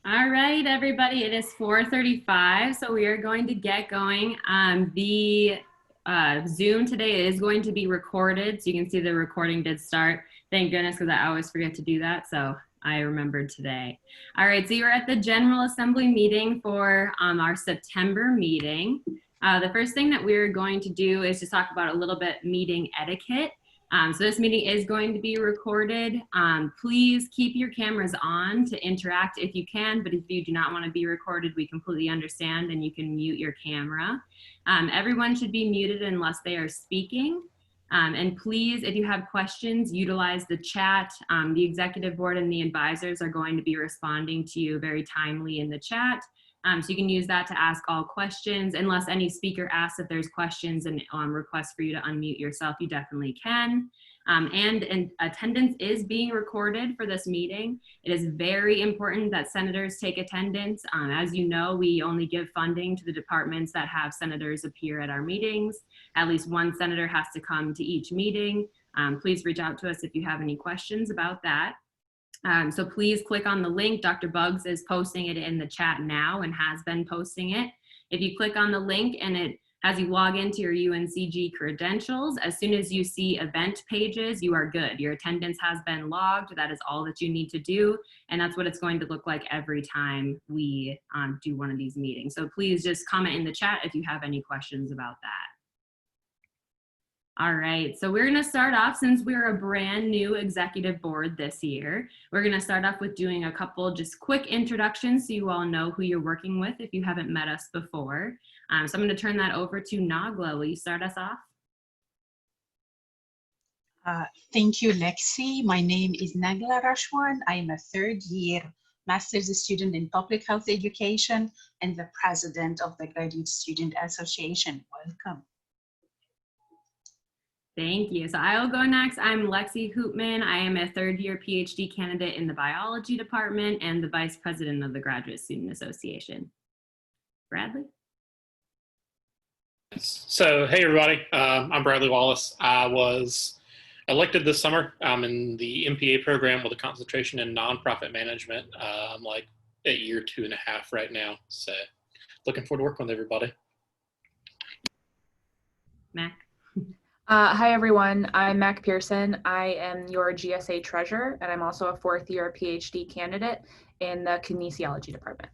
All right, everybody, it is 4:35, so we are going to get going. The Zoom today is going to be recorded, so you can see the recording did start. Thank goodness, because I always forget to do that, so I remembered today. All right, so you're at the General Assembly meeting for our September meeting. The first thing that we're going to do is to talk about a little bit meeting etiquette. So this meeting is going to be recorded. Please keep your cameras on to interact if you can, but if you do not want to be recorded, we completely understand and you can mute your camera. Everyone should be muted unless they are speaking. And please, if you have questions, utilize the chat. The executive board and the advisors are going to be responding to you very timely in the chat. So you can use that to ask all questions. Unless any speaker asks if there's questions and requests for you to unmute yourself, you definitely can. And attendance is being recorded for this meeting. It is very important that senators take attendance. As you know, we only give funding to the departments that have senators appear at our meetings. At least one senator has to come to each meeting. Please reach out to us if you have any questions about that. So please click on the link. Dr. Buggs is posting it in the chat now and has been posting it. If you click on the link and it has you log into your UNCG credentials, as soon as you see event pages, you are good. Your attendance has been logged. That is all that you need to do. And that's what it's going to look like every time we do one of these meetings. So please just comment in the chat if you have any questions about that. All right, so we're gonna start off, since we're a brand new executive board this year, we're gonna start off with doing a couple just quick introductions so you all know who you're working with if you haven't met us before. So I'm gonna turn that over to Nagla. Will you start us off? Thank you, Lexi. My name is Nagla Rashwan. I am a third-year master's student in public health education and the president of the Graduate Student Association. Welcome. Thank you. So I will go next. I'm Lexi Hoopman. I am a third-year PhD candidate in the biology department and the vice president of the Graduate Student Association. Bradley? So, hey everybody, I'm Bradley Wallace. I was elected this summer. I'm in the MPA program with a concentration in nonprofit management. I'm like at year 2.5 right now. So looking forward to working with everybody. Mac? Hi everyone, I'm Mac Pearson. I am your GSA treasurer, and I'm also a fourth-year PhD candidate in the kinesiology department.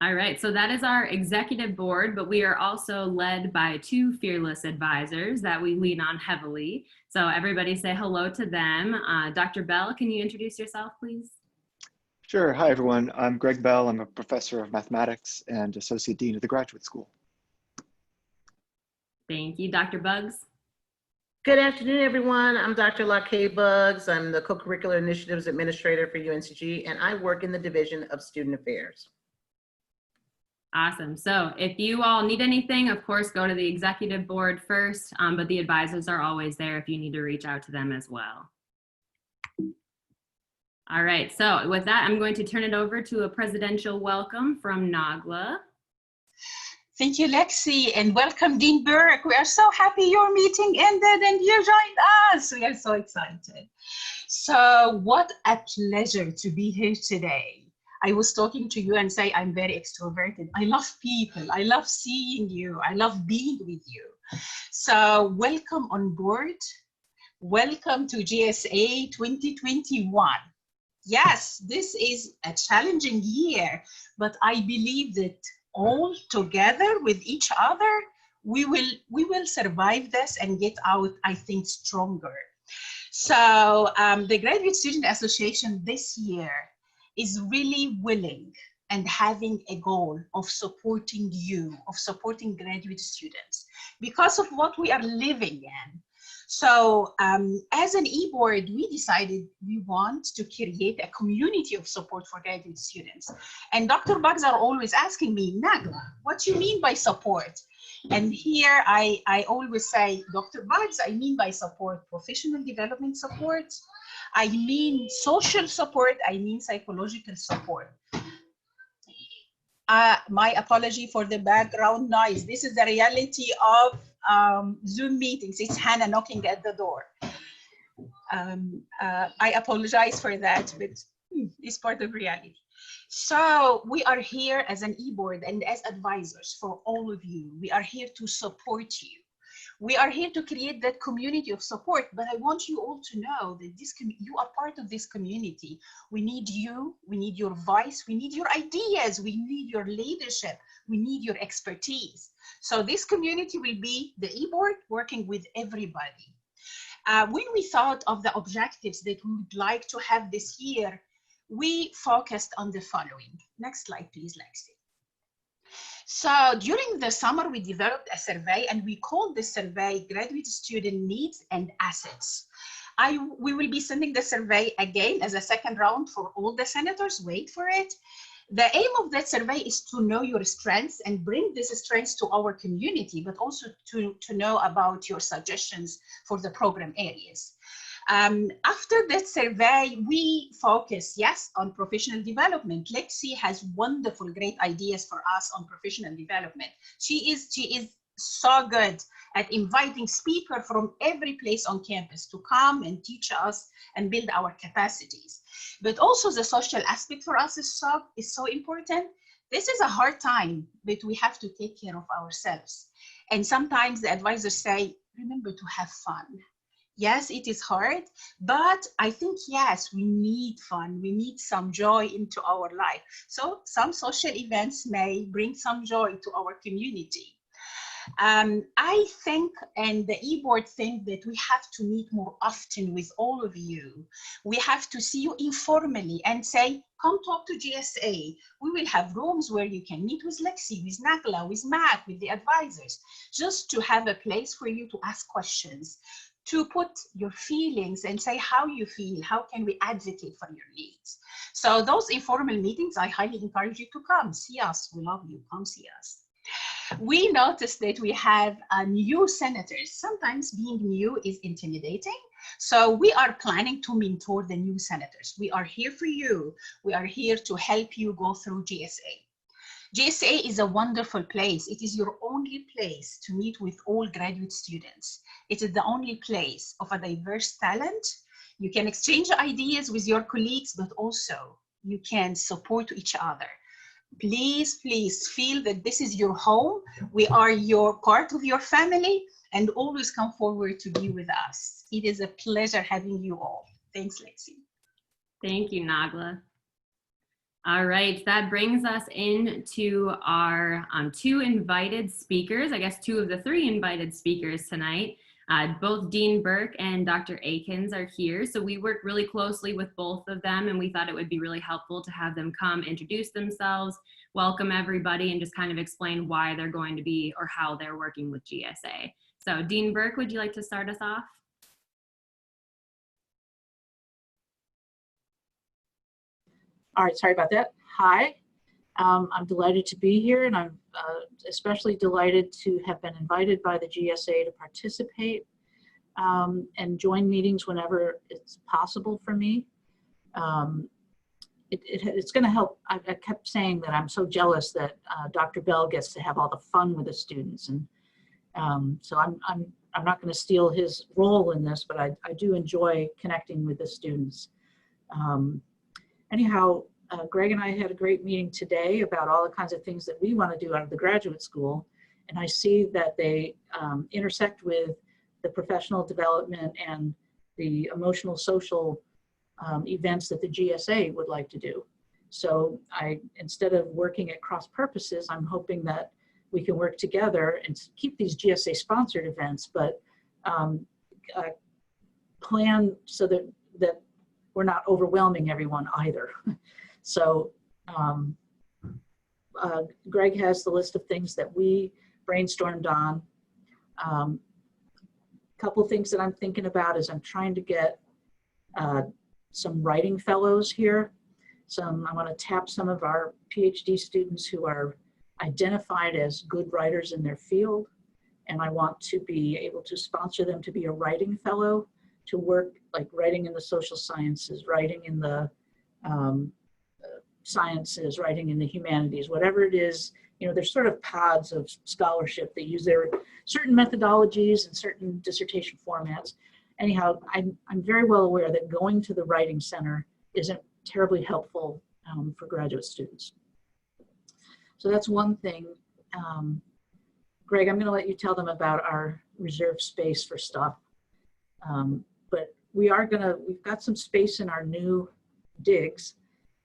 All right, so that is our executive board, but we are also led by two fearless advisors that we lean on heavily. So everybody say hello to them. Dr. Bell, can you introduce yourself, please? Sure. Hi, everyone. I'm Greg Bell. I'm a professor of mathematics and associate dean of the graduate school. Thank you. Dr. Buggs? Good afternoon, everyone. I'm Dr. Lakay Buggs. I'm the Co-Curricular Initiatives Administrator for UNCG, and I work in the Division of Student Affairs. Awesome. So if you all need anything, of course, go to the executive board first, but the advisors are always there if you need to reach out to them as well. All right, so with that, I'm going to turn it over to a presidential welcome from Nagla. Thank you, Lexi, and welcome, Dean Burke. We are so happy your meeting ended and you joined us. We are so excited. So what a pleasure to be here today. I was talking to you and say I'm very extroverted. I love people. I love seeing you. I love being with you. So welcome on board. Welcome to GSA 2021. Yes, this is a challenging year, but I believe that all together with each other, we will survive this and get out, I think, stronger. So the Graduate Student Association this year is really willing and having a goal of supporting you, of supporting graduate students because of what we are living in. So as an e-board, we decided we want to create a community of support for graduate students. And Dr. Buggs are always asking me, Nagla, what do you mean by support? And here I always say, Dr. Buggs, I mean by support, professional development support. I mean social support. I mean psychological support. My apology for the background noise. This is the reality of Zoom meetings. It's Hannah knocking at the door. I apologize for that, but it's part of reality. So we are here as an e-board and as advisors for all of you. We are here to support you. We are here to create that community of support, but I want you all to know that you are part of this community. We need you, we need your voice, we need your ideas, we need your leadership, we need your expertise. So this community will be the e-board working with everybody. When we thought of the objectives that we would like to have this year, we focused on the following. Next slide, please, Lexi. So during the summer, we developed a survey and we called the survey Graduate Student Needs and Assets. We will be sending the survey again as a second round for all the senators. Wait for it. The aim of that survey is to know your strengths and bring these strengths to our community, but also to know about your suggestions for the program areas. After that survey, we focus, yes, on professional development. Lexi has wonderful, great ideas for us on professional development. She is so good at inviting speakers from every place on campus to come and teach us and build our capacities. But also the social aspect for us is so important. This is a hard time, but we have to take care of ourselves. And sometimes the advisors say, remember to have fun. Yes, it is hard, but I think, yes, we need fun. We need some joy into our life. So some social events may bring some joy to our community. I think, and the e-board think, that we have to meet more often with all of you. We have to see you informally and say, come talk to GSA. We will have rooms where you can meet with Lexi, with Nagla, with Matt, with the advisors, just to have a place for you to ask questions, to put your feelings and say how you feel, how can we advocate for your needs. So those informal meetings, I highly encourage you to come, see us, we love you, come see us. We noticed that we have new senators. Sometimes being new is intimidating. So we are planning to mentor the new senators. We are here for you. We are here to help you go through GSA. GSA is a wonderful place. It is your only place to meet with all graduate students. It is the only place of a diverse talent. You can exchange ideas with your colleagues, but also you can support each other. Please, please feel that this is your home. We are your part of your family, and always come forward to be with us. It is a pleasure having you all. Thanks, Lexi. Thank you, Nagla. All right, that brings us into our two invited speakers, I guess 2 of the 3 invited speakers tonight. Both Dean Burke and Dr. Akins are here, so we work really closely with both of them, and we thought it would be really helpful to have them come introduce themselves, welcome everybody, and just kind of explain why they're going to be or how they're working with GSA. So Dean Burke, would you like to start us off? All right, sorry about that. Hi, I'm delighted to be here, and I'm especially delighted to have been invited by the GSA to participate and join meetings whenever it's possible for me. It's going to help. I kept saying that I'm so jealous that Dr. Bell gets to have all the fun with the students, and so I'm not going to steal his role in this, but I do enjoy connecting with the students. Anyhow, Greg and I had a great meeting today about all the kinds of things that we want to do out of the graduate school. And I see that they intersect with the professional development and the emotional social events that the GSA would like to do. So instead of working at cross purposes, I'm hoping that we can work together and keep these GSA sponsored events, but plan so that we're not overwhelming everyone either. So Greg has the list of things that we brainstormed on. Couple things that I'm thinking about is I'm trying to get some writing fellows here. I want to tap some of our PhD students who are identified as good writers in their field, and I want to be able to sponsor them to be a writing fellow, to work like writing in the social sciences, writing in the sciences, writing in the humanities, whatever it is. You know, there's sort of pods of scholarship that use their certain methodologies and certain dissertation formats. Anyhow, I'm very well aware that going to the writing center isn't terribly helpful for graduate students. So that's one thing. Greg, I'm going to let you tell them about our reserved space for stuff. But we've got some space in our new digs,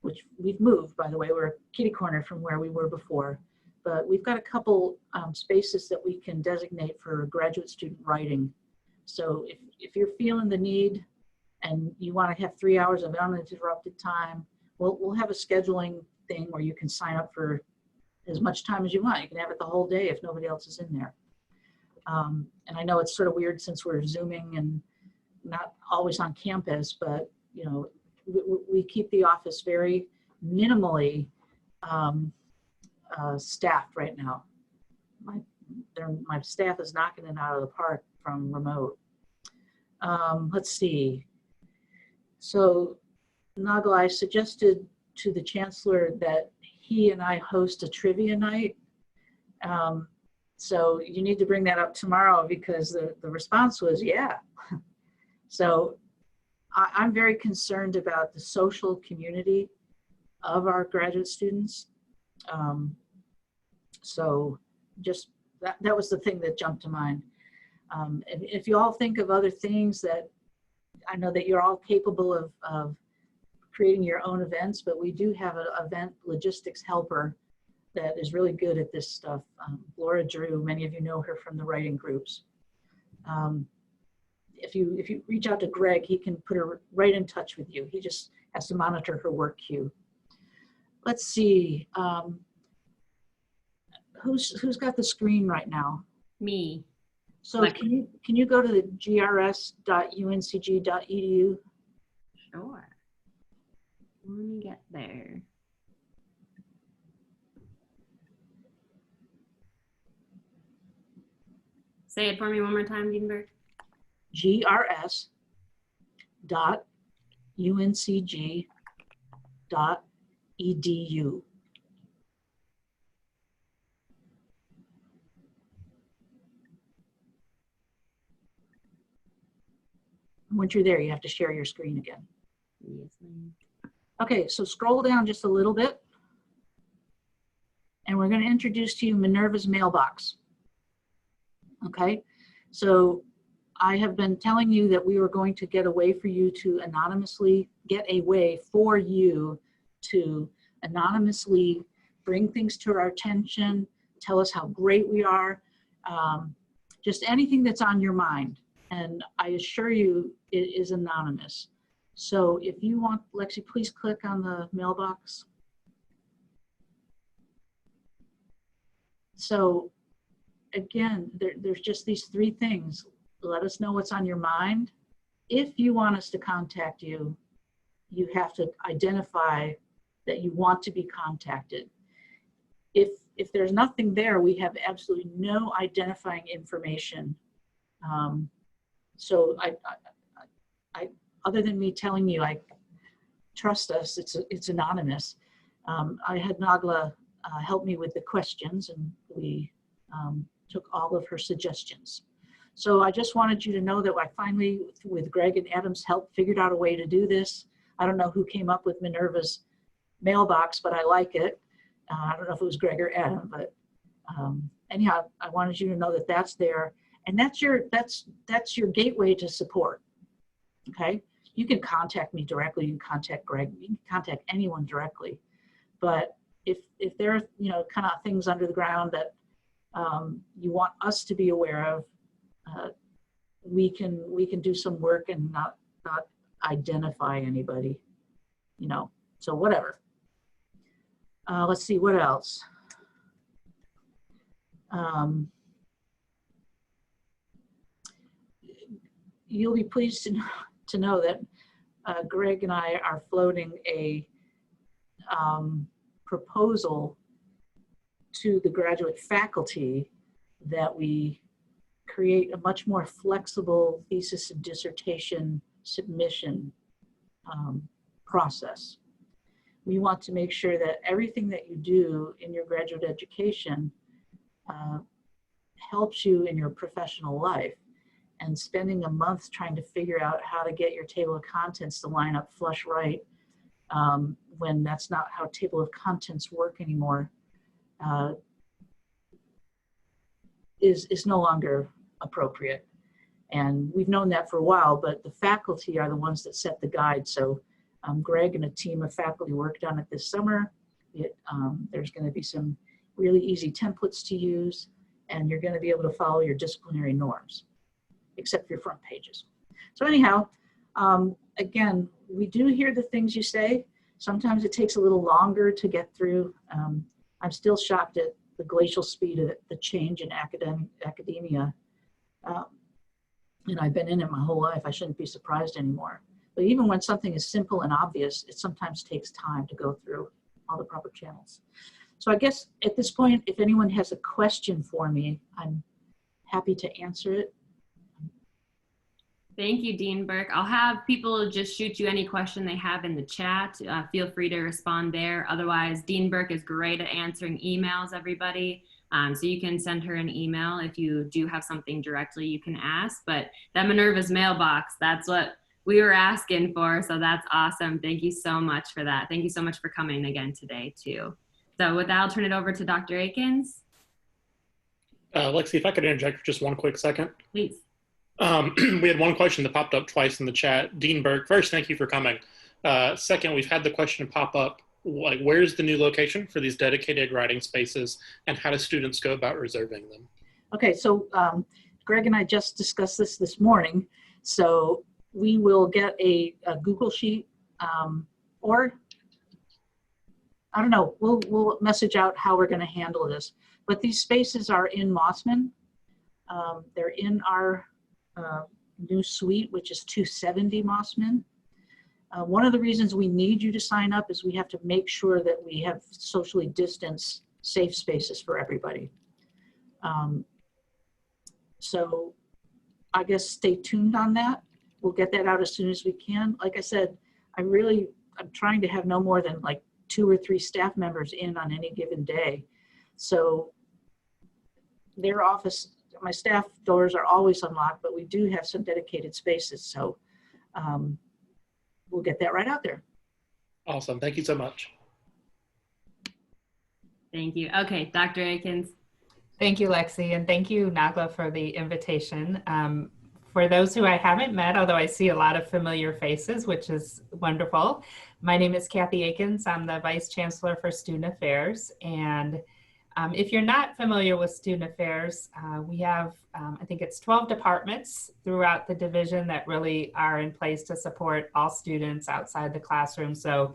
which we've moved, by the way. We're kitty corner from where we were before. But we've got a couple spaces that we can designate for graduate student writing. So if you're feeling the need and you want to have 3 hours of uninterrupted time, we'll have a scheduling thing where you can sign up for as much time as you want. You can have it the whole day if nobody else is in there. And I know it's sort of weird since we're Zooming and not always on campus, but you know, we keep the office very minimally staffed right now. My staff is knocking it out of the park from remote. Let's see. So Nagla, I suggested to the chancellor that he and I host a trivia night. So you need to bring that up tomorrow because the response was, yeah. So I'm very concerned about the social community of our graduate students. So just that was the thing that jumped to mind. And if you all think of other things that, I know that you're all capable of creating your own events, but we do have an event logistics helper that is really good at this stuff. Laura Drew, many of you know her from the writing groups. If you reach out to Greg, he can put her right in touch with you. He just has to monitor her work queue. Let's see. Who's got the screen right now? Me. So can you go to the grs.uncg.edu? Sure. Let me get there. Say it for me one more time, Dienberg. grs.uncg.edu. Once you're there, you have to share your screen again. Yes, ma'am. Okay, so scroll down just a little bit. And we're going to introduce to you Minerva's mailbox. Okay, so I have been telling you that we were going to get a way for you to anonymously bring things to our attention, tell us how great we are, just anything that's on your mind. And I assure you it is anonymous. So if you want, Lexi, please click on the mailbox. So again, there's just these three things. Let us know what's on your mind. If you want us to contact you, you have to identify that you want to be contacted. If there's nothing there, we have absolutely no identifying information. So I other than me telling you, trust us, it's anonymous. I had Nagla help me with the questions, and we took all of her suggestions. So I just wanted you to know that I finally, with Greg and Adam's help, figured out a way to do this. I don't know who came up with Minerva's mailbox, but I like it. I don't know if it was Greg or Adam, but anyhow, I wanted you to know that that's there. And that's your gateway to support, okay? You can contact me directly, you can contact Greg, you can contact anyone directly. But if there are, you know, kind of things under the ground that you want us to be aware of, we can do some work and not identify anybody, you know, so whatever. Let's see, what else? You'll be pleased to know that Greg and I are floating a proposal to the graduate faculty that we create a much more flexible thesis and dissertation submission process. We want to make sure that everything that you do in your graduate education helps you in your professional life. And spending a month trying to figure out how to get your table of contents to line up flush right when that's not how table of contents work anymore, is no longer appropriate. And we've known that for a while, but the faculty are the ones that set the guide. So Greg and a team of faculty worked on it this summer. There's going to be some really easy templates to use, and you're going to be able to follow your disciplinary norms, except for your front pages. So anyhow, again, we do hear the things you say. Sometimes it takes a little longer to get through. I'm still shocked at the glacial speed of the change in academia. And I've been in it my whole life. I shouldn't be surprised anymore. But even when something is simple and obvious, it sometimes takes time to go through all the proper channels. So I guess at this point, if anyone has a question for me, I'm happy to answer it. Thank you, Dean Burke. I'll have people just shoot you any question they have in the chat. Feel free to respond there. Otherwise, Dean Burke is great at answering emails, everybody. So you can send her an email if you do have something directly you can ask. But that Minerva's mailbox, that's what we were asking for. So that's awesome. Thank you so much for that. Thank you so much for coming again today, too. So with that, I'll turn it over to Dr. Akins. Lexi, if I could interject for just one quick second. Please. We had one question that popped up twice in the chat. Dean Burke, first, thank you for coming. Second, we've had the question pop up, like, where's the new location for these dedicated writing spaces, and how do students go about reserving them? Okay, so Greg and I just discussed this morning. So we will get a Google Sheet, or I don't know, we'll message out how we're going to handle this. But these spaces are in Mossman. They're in our new suite, which is 270 Mossman. One of the reasons we need you to sign up is we have to make sure that we have socially distanced safe spaces for everybody. So I guess stay tuned on that. We'll get that out as soon as we can. Like I said, I'm trying to have no more than like 2 or 3 staff members in on any given day. So their office, my staff doors are always unlocked, but we do have some dedicated spaces. So we'll get that right out there. Awesome. Thank you so much. Thank you. Okay, Dr. Akins. Thank you, Lexi, and thank you, Nagla, for the invitation. For those who I haven't met, although I see a lot of familiar faces, which is wonderful, my name is Kathy Akins. I'm the Vice Chancellor for Student Affairs. And if you're not familiar with Student Affairs, we have, I think it's 12 departments throughout the division that really are in place to support all students outside the classroom. So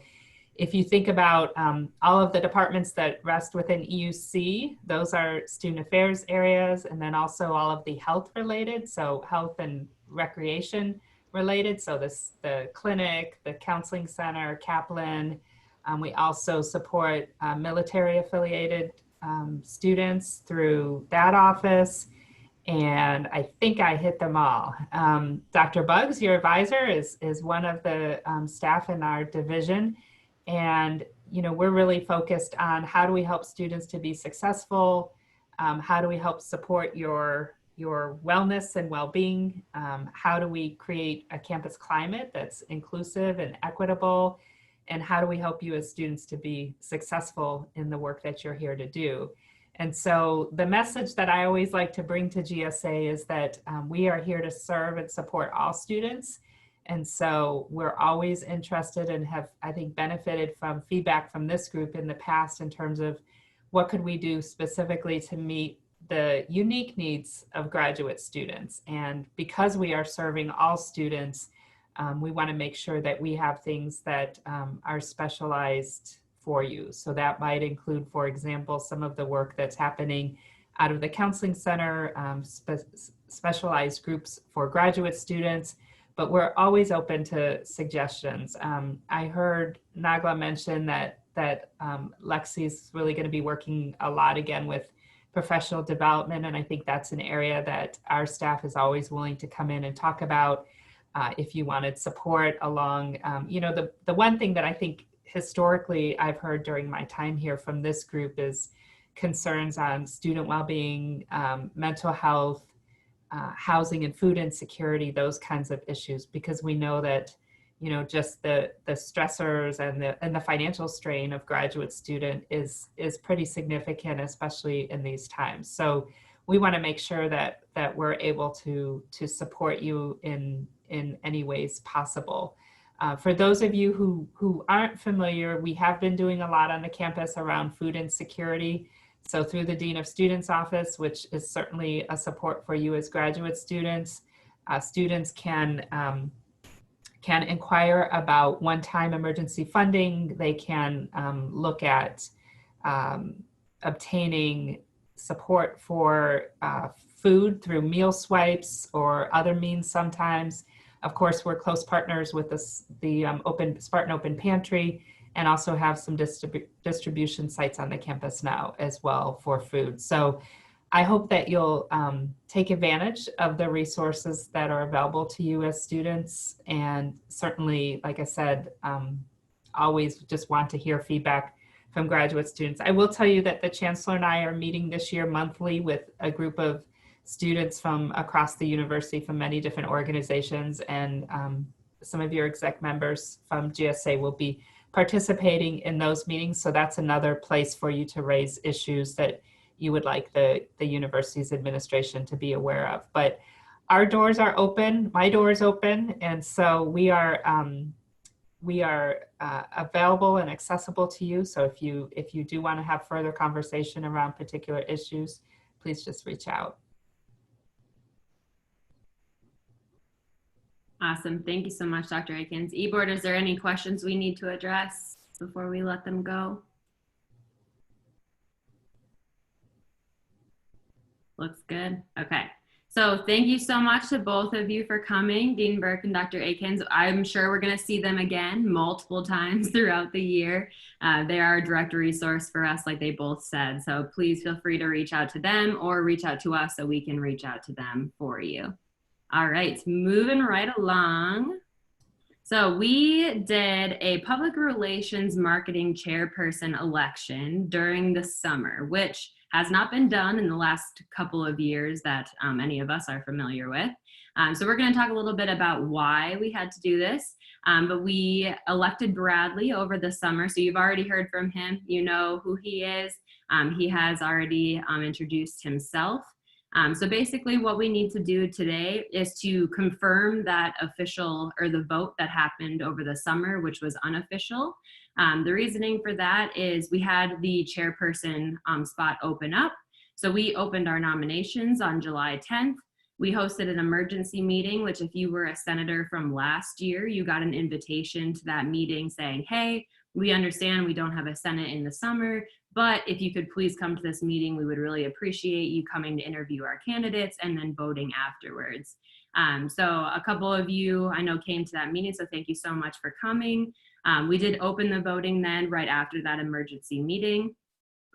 if you think about all of the departments that rest within EUC, those are student affairs areas, and then also all of the health related, so health and recreation related. So the clinic, the counseling center, Kaplan. We also support military affiliated students through that office. And I think I hit them all. Dr. Buggs, your advisor, is one of the staff in our division. And, you know, we're really focused on how do we help students to be successful? How do we help support your wellness and well-being? How do we create a campus climate that's inclusive and equitable? And how do we help you as students to be successful in the work that you're here to do? And so the message that I always like to bring to GSA is that we are here to serve and support all students. And so we're always interested and have, I think, benefited from feedback from this group in the past in terms of what could we do specifically to meet the unique needs of graduate students. And because we are serving all students, we want to make sure that we have things that are specialized for you. So that might include, for example, some of the work that's happening out of the counseling center, specialized groups for graduate students, but we're always open to suggestions. I heard Nagla mention that Lexi's really going to be working a lot again with professional development, and I think that's an area that our staff is always willing to come in and talk about. If you wanted support along, you know, the one thing that I think historically I've heard during my time here from this group is concerns on student well-being, mental health, housing and food insecurity, those kinds of issues, because we know that, just the stressors and the financial strain of graduate student is pretty significant, especially in these times. So we want to make sure that we're able to support you in any ways possible. For those of you who aren't familiar, we have been doing a lot on the campus around food insecurity. So through the Dean of Students office, which is certainly a support for you as graduate students, students can inquire about one-time emergency funding. They can look at obtaining support for food through meal swipes or other means sometimes. Of course, we're close partners with the Spartan Open Pantry, and also have some distribution sites on the campus now as well for food. So I hope that you'll take advantage of the resources that are available to you as students. And certainly, like I said, always just want to hear feedback from graduate students. I will tell you that the Chancellor and I are meeting this year monthly with a group of students from across the university from many different organizations, and some of your exec members from GSA will be participating in those meetings. So that's another place for you to raise issues that you would like the university's administration to be aware of. But our doors are open, my door is open, and so we are available and accessible to you. So if you do want to have further conversation around particular issues, please just reach out. Awesome. Thank you so much, Dr. Akins. eBoard, is there any questions we need to address before we let them go? Looks good. Okay. So thank you so much to both of you for coming, Dean Burke and Dr. Akins. I'm sure we're going to see them again multiple times throughout the year. They are a direct resource for us, like they both said. So please feel free to reach out to them or reach out to us so we can reach out to them for you. All right, moving right along. So we did a public relations marketing chairperson election during the summer, which has not been done in the last couple of years that any of us are familiar with. So we're going to talk a little bit about why we had to do this, but we elected Bradley over the summer. So you've already heard from him. You know who he is. He has already introduced himself. So basically what we need to do today is to confirm that official or the vote that happened over the summer, which was unofficial. The reasoning for that is we had the chairperson spot open up. So we opened our nominations on July 10th. We hosted an emergency meeting, which if you were a senator from last year, you got an invitation to that meeting saying, hey, we understand we don't have a Senate in the summer, but if you could please come to this meeting, we would really appreciate you coming to interview our candidates and then voting afterwards. So a couple of you I know came to that meeting, so thank you so much for coming. We did open the voting then right after that emergency meeting.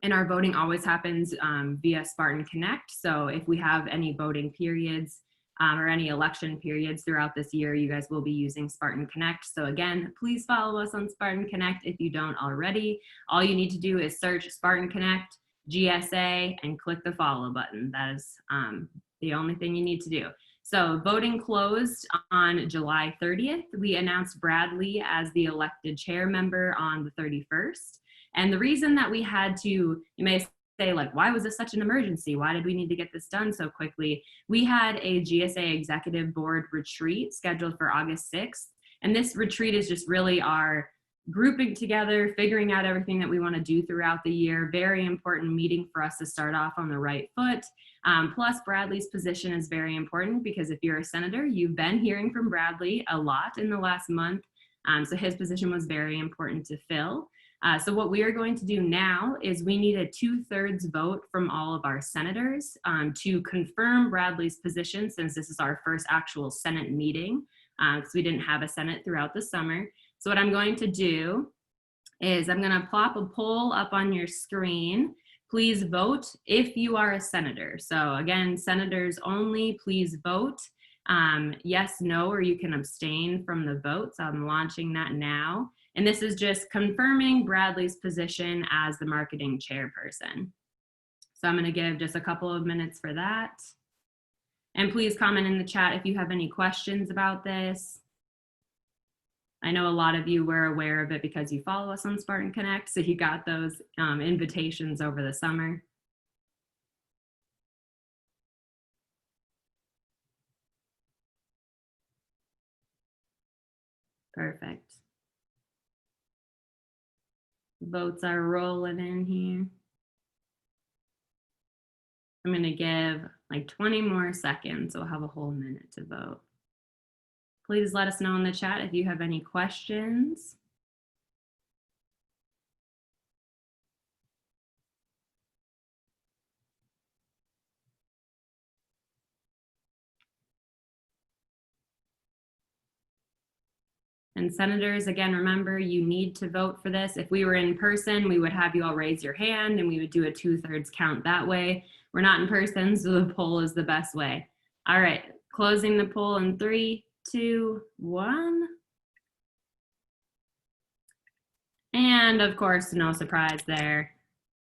And our voting always happens via Spartan Connect. So if we have any voting periods or any election periods throughout this year, you guys will be using Spartan Connect. So again, please follow us on Spartan Connect if you don't already. All you need to do is search Spartan Connect, GSA, and click the follow button. That is the only thing you need to do. So voting closed on July 30th. We announced Bradley as the elected chair member on the 31st. And the reason that we had to, you may say like, why was this such an emergency? Why did we need to get this done so quickly? We had a GSA executive board retreat scheduled for August 6th. And this retreat is just really our grouping together, figuring out everything that we want to do throughout the year. Very important meeting for us to start off on the right foot. Plus Bradley's position is very important because if you're a senator, you've been hearing from Bradley a lot in the last month. So his position was very important to fill. So what we are going to do now is we need a 2/3 vote from all of our senators to confirm Bradley's position, since this is our first actual Senate meeting, because we didn't have a Senate throughout the summer. So what I'm going to do is I'm going to plop a poll up on your screen. Please vote if you are a senator. So again, senators only, please vote. Yes, no, or you can abstain from the vote. So I'm launching that now. And this is just confirming Bradley's position as the marketing chairperson. So I'm going to give just a couple of minutes for that. And please comment in the chat if you have any questions about this. I know a lot of you were aware of it because you follow us on Spartan Connect, so you got those invitations over the summer. Perfect. Votes are rolling in here. I'm going to give like 20 more seconds. We'll have a whole minute to vote. Please let us know in the chat if you have any questions. And senators, again, remember, you need to vote for this. If we were in person, we would have you all raise your hand and we would do a 2/3 count that way. We're not in person, so the poll is the best way. All right, closing the poll in 3, 2, 1. And of course, no surprise there.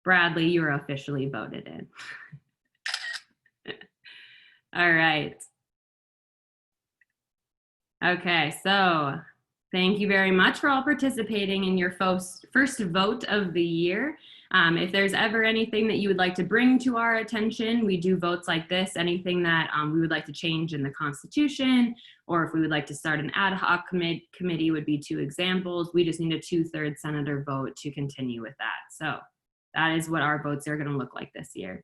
Bradley, you are officially voted in. All right. Okay, so thank you very much for all participating in your first vote of the year. If there's ever anything that you would like to bring to our attention, we do votes like this, anything that we would like to change in the Constitution, or if we would like to start an ad hoc committee would be 2 examples. We just need a 2/3 senator vote to continue with that. So that is what our votes are going to look like this year.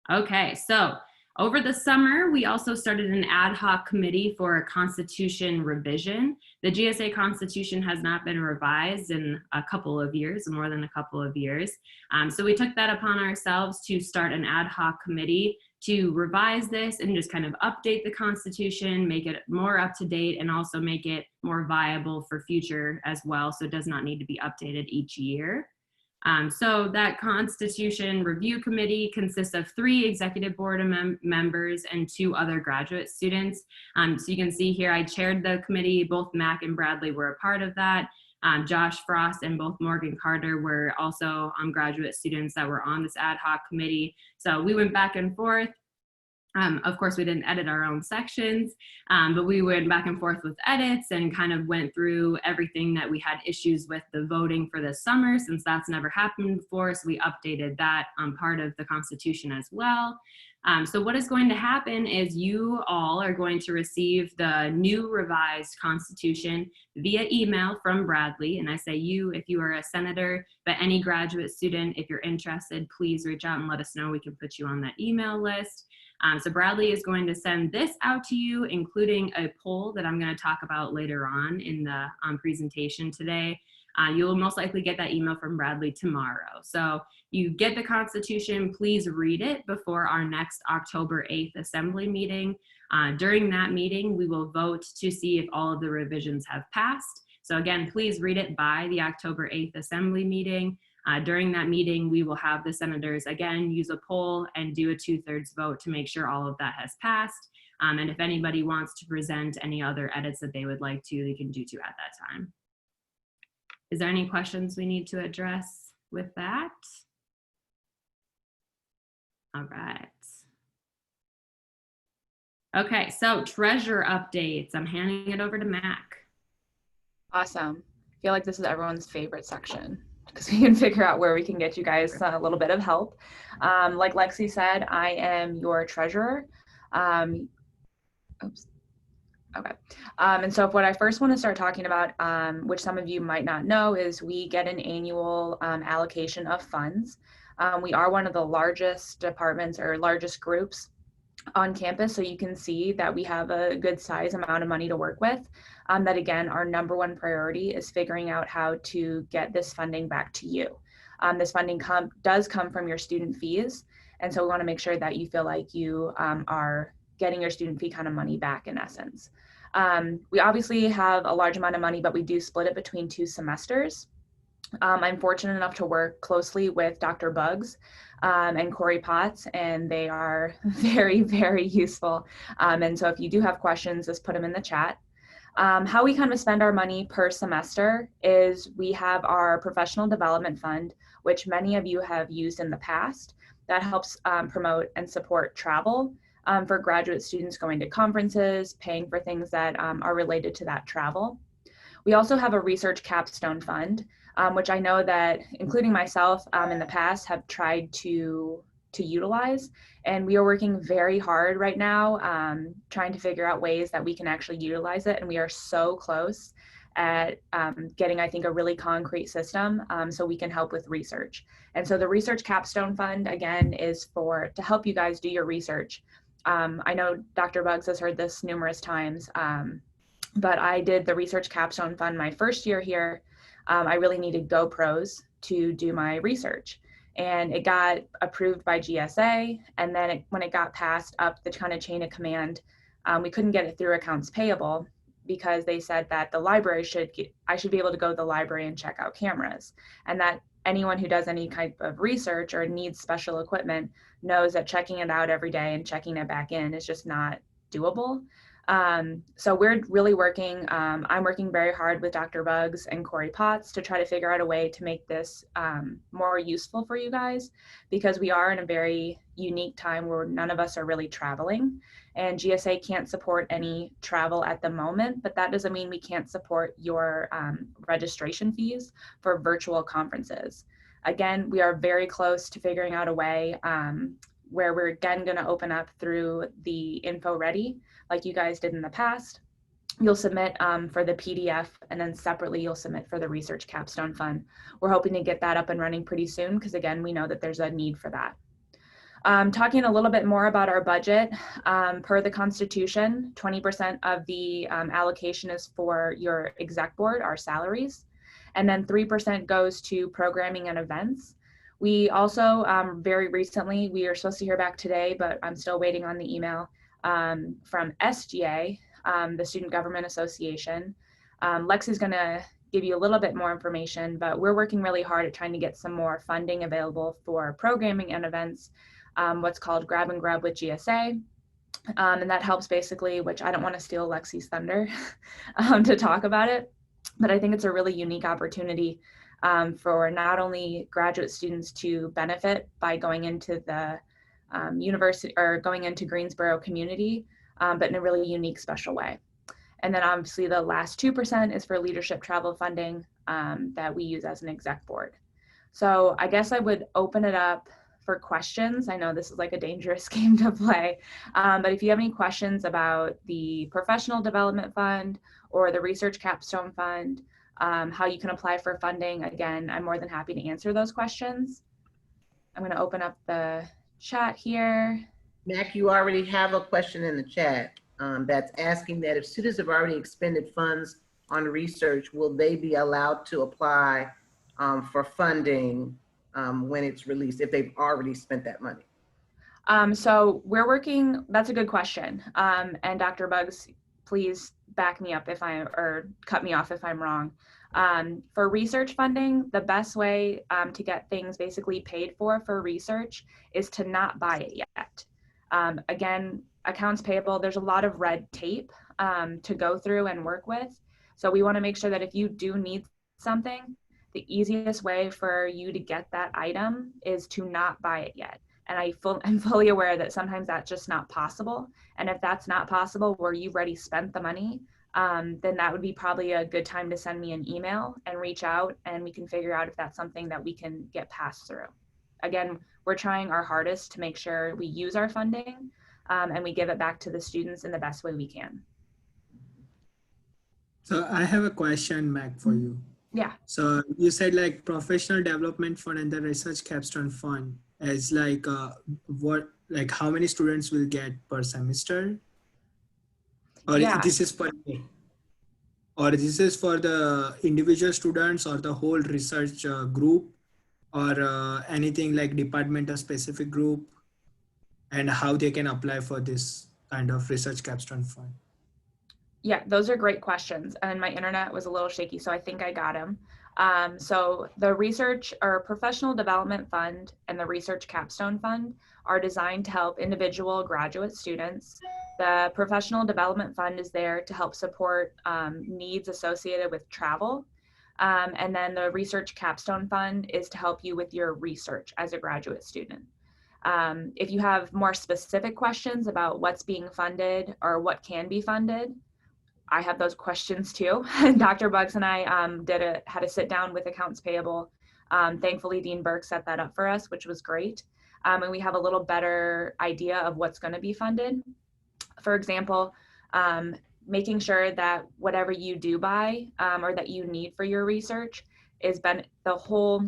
Okay, so over the summer, we also started an ad hoc committee for a Constitution revision. The GSA Constitution has not been revised in a couple of years, more than a couple of years. So we took that upon ourselves to start an ad hoc committee to revise this and just kind of update the Constitution, make it more up to date, and also make it more viable for future as well, so it does not need to be updated each year. So that Constitution Review Committee consists of 3 executive board members and 2 other graduate students. So you can see here, I chaired the committee. Both Mac and Bradley were a part of that. Josh Frost and both Morgan Carter were also graduate students that were on this ad hoc committee. So we went back and forth. Of course, we didn't edit our own sections, but we went back and forth with edits and kind of went through everything that we had issues with the voting for this summer, since that's never happened before. So we updated that part of the Constitution as well. So what is going to happen is you all are going to receive the new revised Constitution via email from Bradley. And I say you if you are a senator, but any graduate student, if you're interested, please reach out and let us know. We can put you on that email list. So Bradley is going to send this out to you, including a poll that I'm going to talk about later on in the presentation today. You'll most likely get that email from Bradley tomorrow. So you get the Constitution, please read it before our next October 8th assembly meeting. During that meeting, we will vote to see if all of the revisions have passed. So again, please read it by the October 8th assembly meeting. During that meeting, we will have the senators again use a poll and do a 2/3 vote to make sure all of that has passed. And if anybody wants to present any other edits that they would like to, they can do so at that time. Is there any questions we need to address with that? All right. Okay, so treasure updates. I'm handing it over to Mac. Awesome. I feel like this is everyone's favorite section, because we can figure out where we can get you guys a little bit of help. Like Lexi said, I am your treasurer. Oops. Okay. And so what I first want to start talking about, which some of you might not know, is we get an annual allocation of funds. We are one of the largest departments or largest groups on campus, so you can see that we have a good size amount of money to work with. That again, our #1 priority is figuring out how to get this funding back to you. This funding does come from your student fees, and so we want to make sure that you feel like you are getting your student fee kind of money back in essence. We obviously have a large amount of money, but we do split it between 2 semesters. I'm fortunate enough to work closely with Dr. Buggs and Corey Potts, and they are very, very useful. And so if you do have questions, just put them in the chat. How we kind of spend our money per semester is we have our professional development fund, which many of you have used in the past. That helps promote and support travel for graduate students going to conferences, paying for things that are related to that travel. We also have a research capstone fund, which I know that, including myself in the past, have tried to utilize. And we are working very hard right now trying to figure out ways that we can actually utilize it. And we are so close at getting, I think, a really concrete system so we can help with research. And so the Research Capstone Fund, again, is to help you guys do your research. I know Dr. Buggs has heard this numerous times, but I did the Research Capstone Fund my first year here. I really needed GoPros to do my research. And it got approved by GSA. And then when it got passed up the kind of chain of command, we couldn't get it through accounts payable because they said that the library I should be able to go to the library and check out cameras. And that anyone who does any type of research or needs special equipment knows that checking it out every day and checking it back in is just not doable. So we're really working, I'm working very hard with Dr. Buggs and Corey Potts to try to figure out a way to make this more useful for you guys, because we are in a very unique time where none of us are really traveling, and GSA can't support any travel at the moment, but that doesn't mean we can't support your registration fees for virtual conferences. Again, we are very close to figuring out a way where we're again going to open up through the Info Ready, like you guys did in the past. You'll submit for the PDF, and then separately you'll submit for the Research Capstone Fund. We're hoping to get that up and running pretty soon because, again, we know that there's a need for that. Talking a little bit more about our budget, per the Constitution, 20% of the allocation is for your exec board, our salaries, and then 3% goes to programming and events. We also, very recently, we are supposed to hear back today, but I'm still waiting on the email from SGA, the Student Government Association. Lexi's gonna give you a little bit more information, but we're working really hard at trying to get some more funding available for programming and events, what's called Grab and Grub with GSA. And that helps basically, which I don't want to steal Lexi's thunder to talk about it, but I think it's a really unique opportunity for not only graduate students to benefit by going into the university or going into Greensboro community, but in a really unique, special way. And then obviously the last 2% is for leadership travel funding that we use as an exec board. So I guess I would open it up for questions. I know this is like a dangerous game to play, but if you have any questions about the Professional Development Fund or the Research Capstone Fund, how you can apply for funding, again, I'm more than happy to answer those questions. I'm going to open up the chat here. Mac, you already have a question in the chat that's asking that if students have already expended funds on research, will they be allowed to apply for funding when it's released, if they've already spent that money? So we're working, that's a good question. And Dr. Buggs, please back me up or cut me off if I'm wrong. For research funding, the best way to get things basically paid for research is to not buy it yet. Again, accounts payable, there's a lot of red tape to go through and work with. So we want to make sure that if you do need something, the easiest way for you to get that item is to not buy it yet. And I'm fully aware that sometimes that's just not possible. And if that's not possible where you've already spent the money, then that would be probably a good time to send me an email and reach out, and we can figure out if that's something that we can get passed through. Again, we're trying our hardest to make sure we use our funding and we give it back to the students in the best way we can. So I have a question, Mac, for you. Yeah. So you said like Professional Development Fund and the Research Capstone Fund as like how many students will get per semester? Or this is per year? Or this is for the individual students or the whole research group, or anything like departmental specific group, and how they can apply for this kind of Research Capstone Fund? Yeah, those are great questions. And my internet was a little shaky, so I think I got them. So the Research or Professional Development Fund and the Research Capstone Fund are designed to help individual graduate students. The Professional Development Fund is there to help support needs associated with travel. And then the Research Capstone Fund is to help you with your research as a graduate student. If you have more specific questions about what's being funded or what can be funded, I have those questions too. Dr. Buggs and I had a sit down with accounts payable. Thankfully, Dean Burke set that up for us, which was great. And we have a little better idea of what's going to be funded. For example, making sure that whatever you do buy or that you need for your research is the whole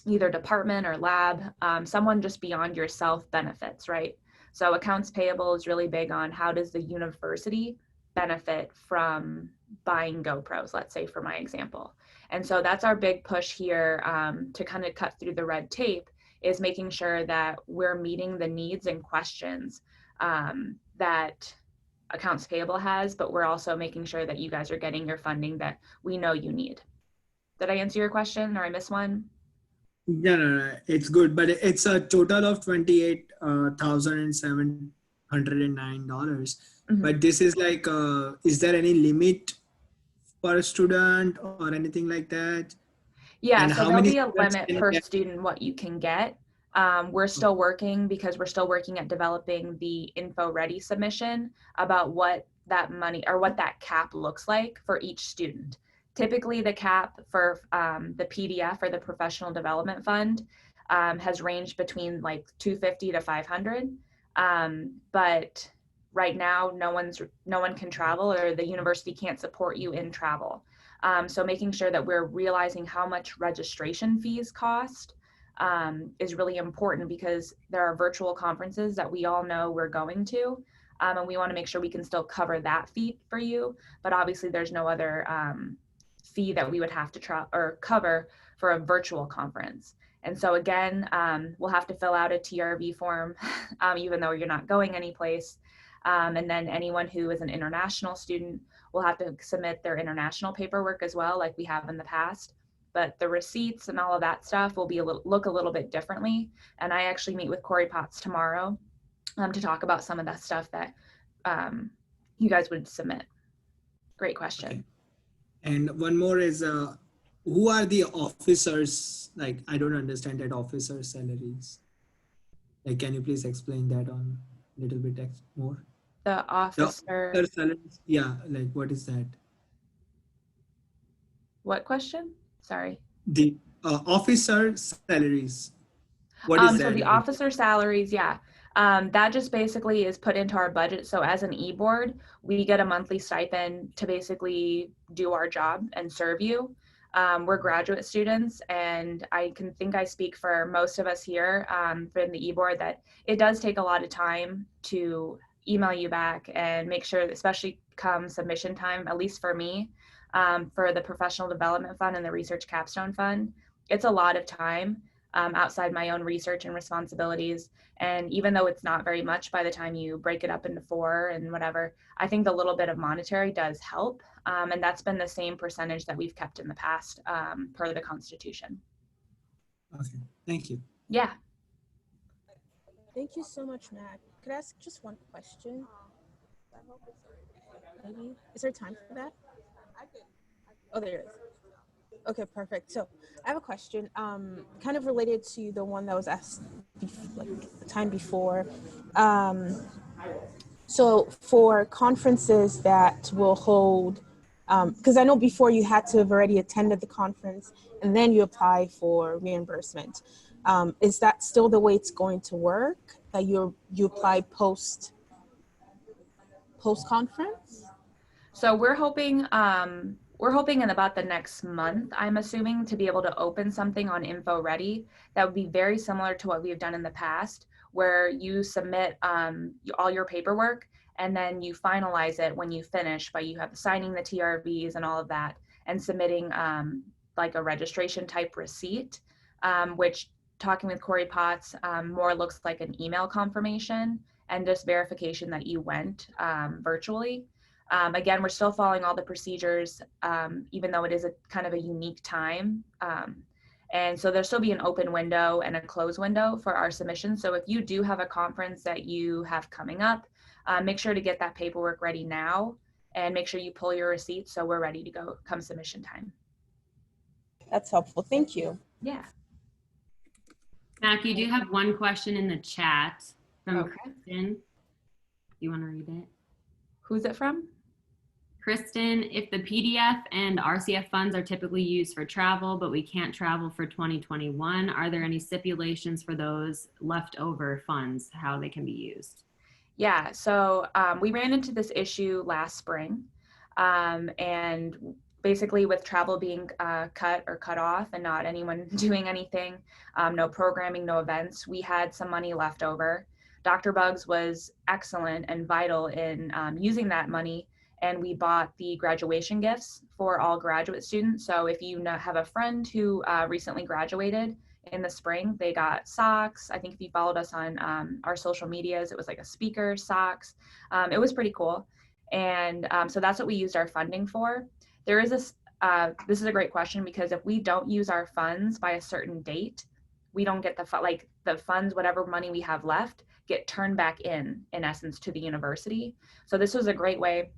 either department or lab, someone just beyond yourself benefits, right? So accounts payable is really big on how does the university benefit from buying GoPros, let's say for my example. And so that's our big push here to kind of cut through the red tape, is making sure that we're meeting the needs and questions that accounts payable has, but we're also making sure that you guys are getting your funding that we know you need. Did I answer your question or I missed one? No, it's good, but it's a total of $28,709. Mm-hmm. But this is like, is there any limit per student or anything like that? Yeah, And so how there'll many be a students limit can per get? student what you can get. We're still working because we're still working at developing the info ready submission about what that money or what that cap looks like for each student. Typically the cap for the PDF or the professional development fund has ranged between like 250 to 500. But right now no one can travel, or the university can't support you in travel. So making sure that we're realizing how much registration fees cost is really important, because there are virtual conferences that we all know we're going to, and we want to make sure we can still cover that fee for you. But obviously there's no other fee that we would have to cover for a virtual conference. And so again, we'll have to fill out a TRV form, even though you're not going anyplace. And then anyone who is an international student will have to submit their international paperwork as well, like we have in the past. But the receipts and all of that stuff will be look a little bit differently. And I actually meet with Corey Potts tomorrow to talk about some of that stuff that you guys would submit. Great question. Okay. And one more is, who are the officers? Like, I don't understand that officer salaries. Like, can you please explain that on a little bit more? The officer salaries, yeah, like what is that? What question? Sorry. The officer salaries. What is that? So the officer salaries, yeah. That just basically is put into our budget. So as an e-board, we get a monthly stipend to basically do our job and serve you. We're graduate students, and I think I speak for most of us here from the e-board that it does take a lot of time to email you back and make sure, especially come submission time, at least for me, for the professional development fund and the research capstone fund, it's a lot of time outside my own research and responsibilities. And even though it's not very much by the time you break it up into 4 and whatever, I think the little bit of monetary does help. And that's been the same percentage that we've kept in the past per the Constitution. Okay, thank you. Yeah. Thank you so much, Matt. Could I ask just one question? Maybe? Is there time for that? Oh, there is. Okay, perfect. So I have a question, kind of related to the one that was asked like the time before. So for conferences that will hold, because I know before you had to have already attended the conference and then you apply for reimbursement. Is that still the way it's going to work? That you apply post conference? So we're hoping in about the next month, I'm assuming, to be able to open something on Info Ready that would be very similar to what we've done in the past, where you submit all your paperwork and then you finalize it when you finish by you have signing the TRVs and all of that and submitting like a registration type receipt, which, talking with Corey Potts, more looks like an email confirmation and just verification that you went virtually. Again, we're still following all the procedures, even though it is a kind of a unique time. And so there'll still be an open window and a close window for our submissions. So if you do have a conference that you have coming up, make sure to get that paperwork ready now and make sure you pull your receipts so we're ready to go come submission time. That's helpful. Thank you. Yeah. Mac, you do have one question in the chat from Okay. Kristen. You want to read it? Who's it from? Kristen, if the PDF and RCF funds are typically used for travel, but we can't travel for 2021, are there any stipulations for those leftover funds, how they can be used? Yeah, so we ran into this issue last spring, and basically with travel being cut or cut off and not anyone doing anything, no programming, no events, we had some money left over. Dr. Bugs was excellent and vital in using that money, and we bought the graduation gifts for all graduate students. So if you have a friend who recently graduated in the spring, they got socks. I think if you followed us on our social medias, it was like a speaker, socks. It was pretty cool. And so that's what we used our funding for. There is this is a great question, because if we don't use our funds by a certain date, we don't get the funds, whatever money we have left, get turned back in essence, to the university. So this was a great way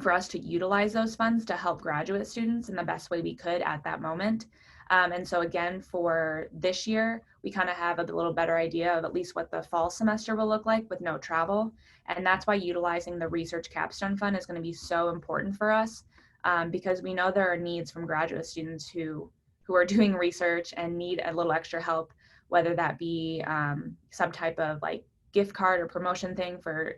for us to utilize those funds to help graduate students in the best way we could at that moment. And so again, for this year, we kind of have a little better idea of at least what the fall semester will look like with no travel. And that's why utilizing the Research Capstone Fund is going to be so important for us, because we know there are needs from graduate students who are doing research and need a little extra help, whether that be some type of like gift card or promotion thing for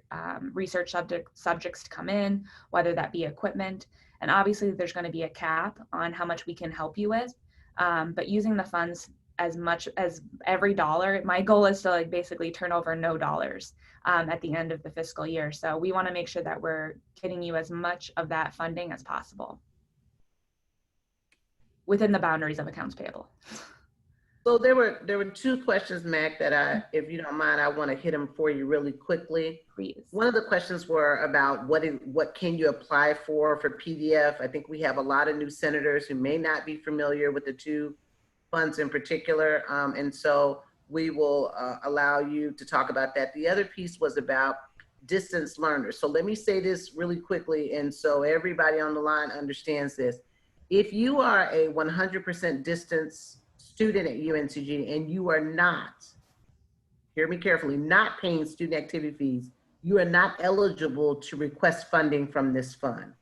research subjects to come in, whether that be equipment. And obviously there's going to be a cap on how much we can help you with. But using the funds as much as every dollar, my goal is to like basically turn over no dollars at the end of the fiscal year. So we want to make sure that we're getting you as much of that funding as possible within the boundaries of accounts payable. So there were two questions, Mac, that if you don't mind, I want to hit them for you really quickly. Please. One of the questions were about what can you apply for PDF. I think we have a lot of new senators who may not be familiar with the two funds in particular. And so we will allow you to talk about that. The other piece was about distance learners. So let me say this really quickly, and so everybody on the line understands this. If you are a 100% distance student at UNCG and you are not, hear me carefully, not paying student activity fees, you are not eligible to request funding from this fund.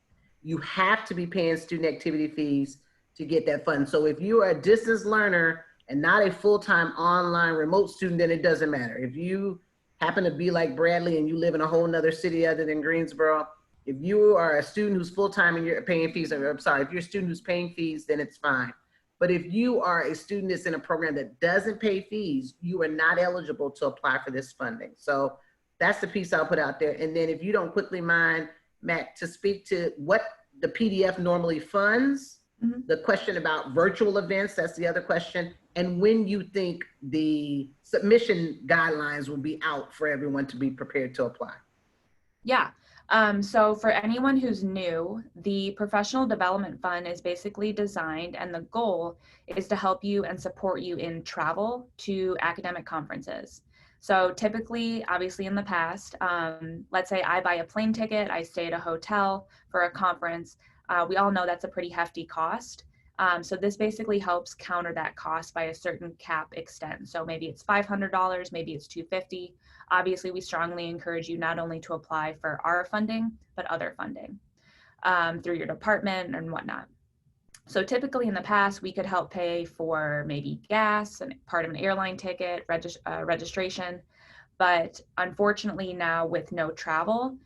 You have to be paying student activity fees to get that fund. So if you are a distance learner and not a full-time online remote student, then it doesn't matter. If you happen to be like Bradley and you live in a whole nother city other than Greensboro, if you are a student who's full-time and you're paying fees, or I'm sorry, if you're a student who's paying fees, then it's fine. But if you are a student that's in a program that doesn't pay fees, you are not eligible to apply for this funding. So that's the piece I'll put out there. And then if you don't quickly mind, Mac, to speak to what the PDF normally funds, the question about virtual events, that's the other question, and when you think the submission guidelines will be out for everyone to be prepared to apply. Yeah. So for anyone who's new, the Professional Development Fund is basically designed, and the goal is to help you and support you in travel to academic conferences. So typically, obviously in the past, let's say I buy a plane ticket, I stay at a hotel for a conference. We all know that's a pretty hefty cost. So this basically helps counter that cost by a certain cap extent. So maybe it's $500, maybe it's $250. Obviously, we strongly encourage you not only to apply for our funding, but other funding through your department and whatnot. So typically in the past, we could help pay for maybe gas and part of an airline ticket, registration. But unfortunately now with no travel,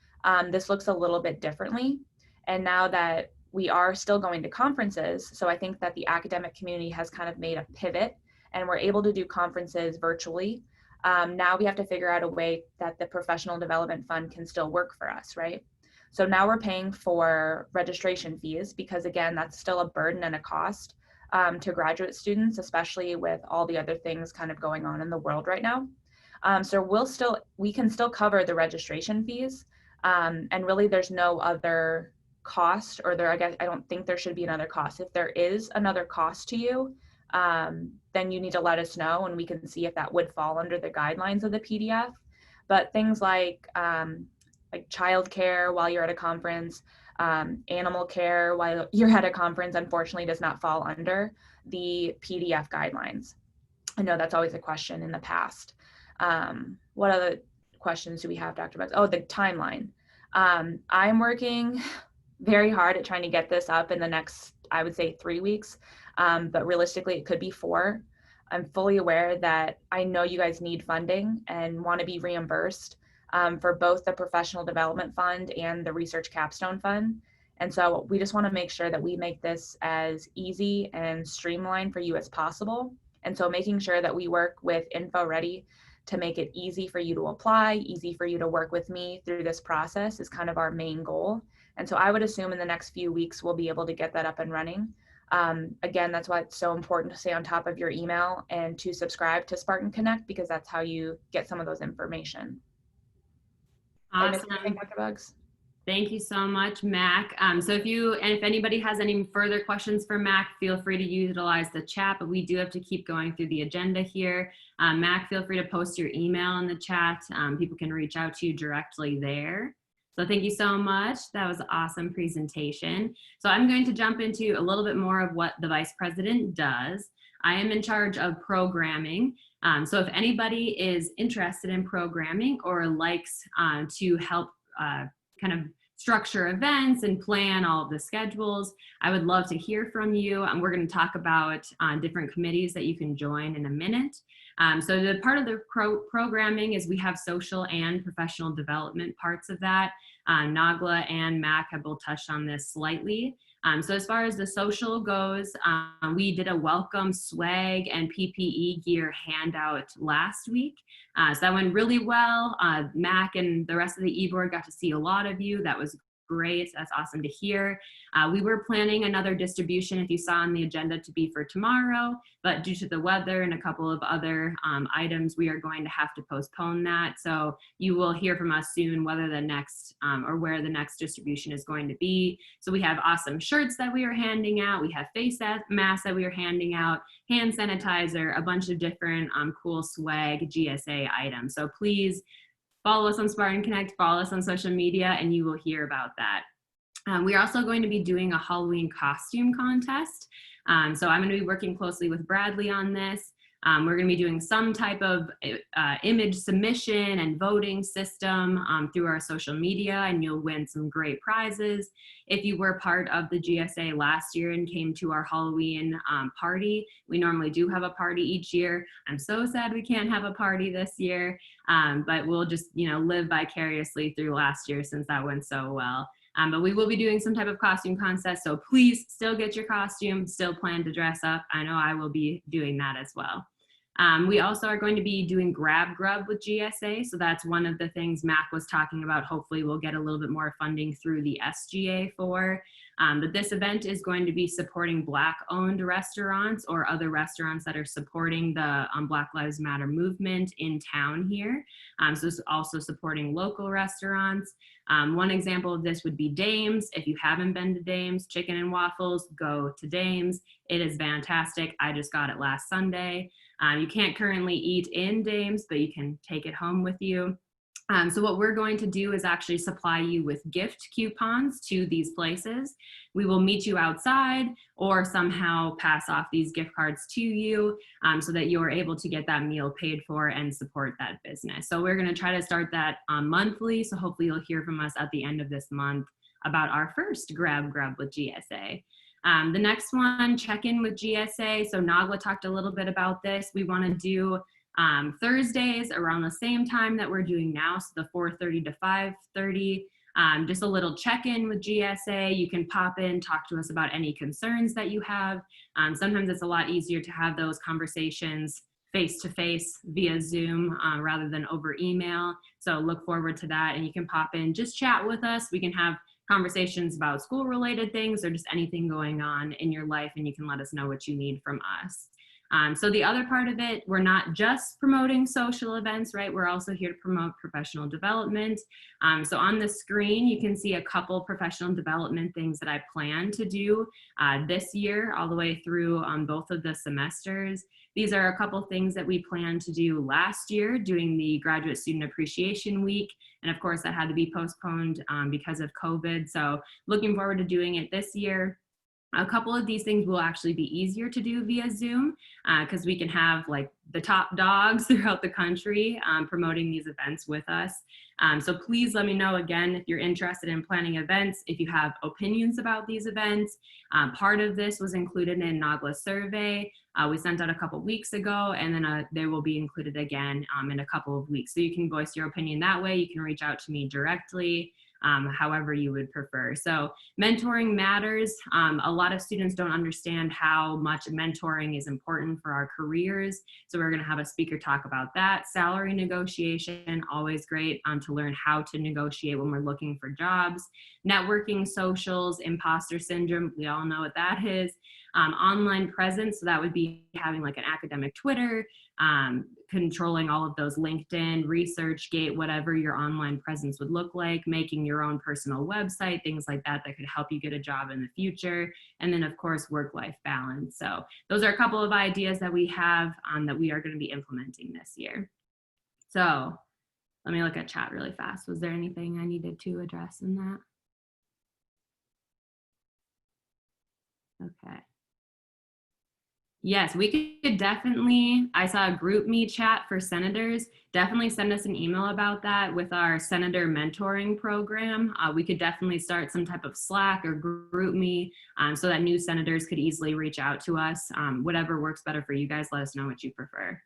this looks a little bit differently. And now that we are still going to conferences, so I think that the academic community has kind of made a pivot and we're able to do conferences virtually. Now we have to figure out a way that the Professional Development Fund can still work for us, right? So now we're paying for registration fees because again, that's still a burden and a cost to graduate students, especially with all the other things kind of going on in the world right now. So we can still cover the registration fees, and really there's no other cost, or I don't think there should be another cost. If there is another cost to you, then you need to let us know and we can see if that would fall under the guidelines of the PDF. But things like childcare while you're at a conference, animal care while you're at a conference, unfortunately does not fall under the PDF guidelines. I know that's always a question in the past. What other questions do we have, Dr. Bugs? Oh, the timeline. I'm working very hard at trying to get this up in the next, I would say 3 weeks, but realistically it could be 4. I'm fully aware that I know you guys need funding and want to be reimbursed for both the Professional Development Fund and the Research Capstone Fund. And so we just want to make sure that we make this as easy and streamlined for you as possible. And so making sure that we work with InfoReady to make it easy for you to apply, easy for you to work with me through this process is kind of our main goal. And so I would assume in the next few weeks, we'll be able to get that up and running. Again, that's why it's so important to stay on top of your email and to subscribe to Spartan Connect, because that's how you get some of those information. Awesome. Dr. Bugs? Thank you so much, Mac. So if anybody has any further questions for Mac, feel free to utilize the chat, but we do have to keep going through the agenda here. Mac, feel free to post your email in the chat. People can reach out to you directly there. So thank you so much. That was an awesome presentation. So I'm going to jump into a little bit more of what the Vice President does. I am in charge of programming. So if anybody is interested in programming or likes to help kind of structure events and plan all of the schedules, I would love to hear from you. We're going to talk about different committees that you can join in a minute. So the part of the programming is we have social and professional development parts of that. Nagla and Mac have both touched on this slightly. So as far as the social goes, we did a welcome swag and PPE gear handout last week. So that went really well. Mac and the rest of the e-board got to see a lot of you. That was great. That's awesome to hear. We were planning another distribution, if you saw on the agenda, to be for tomorrow, but due to the weather and a couple of other items, we are going to have to postpone that. So you will hear from us soon whether the next or where the next distribution is going to be. So we have awesome shirts that we are handing out. We have face masks that we are handing out, hand sanitizer, a bunch of different cool swag GSA items. So please follow us on Spartan Connect, follow us on social media, and you will hear about that. We are also going to be doing a Halloween costume contest. So I'm going to be working closely with Bradley on this. We're going to be doing some type of image submission and voting system through our social media, and you'll win some great prizes. If you were part of the GSA last year and came to our Halloween party, we normally do have a party each year. I'm so sad we can't have a party this year, but we'll just live vicariously through last year since that went so well. But we will be doing some type of costume contest, so please still get your costume, still plan to dress up. I know I will be doing that as well. We also are going to be doing Grab Grub with GSA, so that's one of the things Mac was talking about. Hopefully we'll get a little bit more funding through the SGA for. But this event is going to be supporting Black-owned restaurants or other restaurants that are supporting the Black Lives Matter movement in town here. So it's also supporting local restaurants. One example of this would be Dames. If you haven't been to Dames, Chicken and Waffles, go to Dames. It is fantastic. I just got it last Sunday. You can't currently eat in Dames, but you can take it home with you. So what we're going to do is actually supply you with gift coupons to these places. We will meet you outside or somehow pass off these gift cards to you so that you're able to get that meal paid for and support that business. So we're going to try to start that monthly. So hopefully you'll hear from us at the end of this month about our first Grab Grub with GSA. The next one, check-in with GSA. So Nagla talked a little bit about this. We want to do Thursdays around the same time that we're doing now, so the 4:30 to 5:30. Just a little check-in with GSA. You can pop in, talk to us about any concerns that you have. Sometimes it's a lot easier to have those conversations face-to-face via Zoom rather than over email. So look forward to that, and you can pop in, just chat with us. We can have conversations about school-related things or just anything going on in your life, and you can let us know what you need from us. So the other part of it, we're not just promoting social events, right? We're also here to promote professional development. So on the screen, you can see a couple professional development things that I plan to do this year, all the way through both of the semesters. These are a couple things that we planned to do last year, doing the Graduate Student Appreciation Week. And of course, that had to be postponed because of COVID. So looking forward to doing it this year. A couple of these things will actually be easier to do via Zoom because we can have like the top dogs throughout the country promoting these events with us. So please let me know again if you're interested in planning events, if you have opinions about these events. Part of this was included in NAGLA's survey. We sent out a couple weeks ago, and then they will be included again in a couple of weeks. So you can voice your opinion that way. You can reach out to me directly. However you would prefer. So mentoring matters. A lot of students don't understand how much mentoring is important for our careers. So we're gonna have a speaker talk about that. Salary negotiation, always great to learn how to negotiate when we're looking for jobs. Networking, socials, imposter syndrome, we all know what that is. Online presence, so that would be having like an academic Twitter, controlling all of those LinkedIn, ResearchGate, whatever your online presence would look like, making your own personal website, things like that that could help you get a job in the future. And then of course, work-life balance. So those are a couple of ideas that we have that we are going to be implementing this year. So let me look at chat really fast. Was there anything I needed to address in that? Okay. Yes, we could definitely, I saw a group me chat for senators. Definitely send us an email about that with our senator mentoring program. We could definitely start some type of Slack or group me so that new senators could easily reach out to us. Whatever works better for you guys, let us know what you prefer.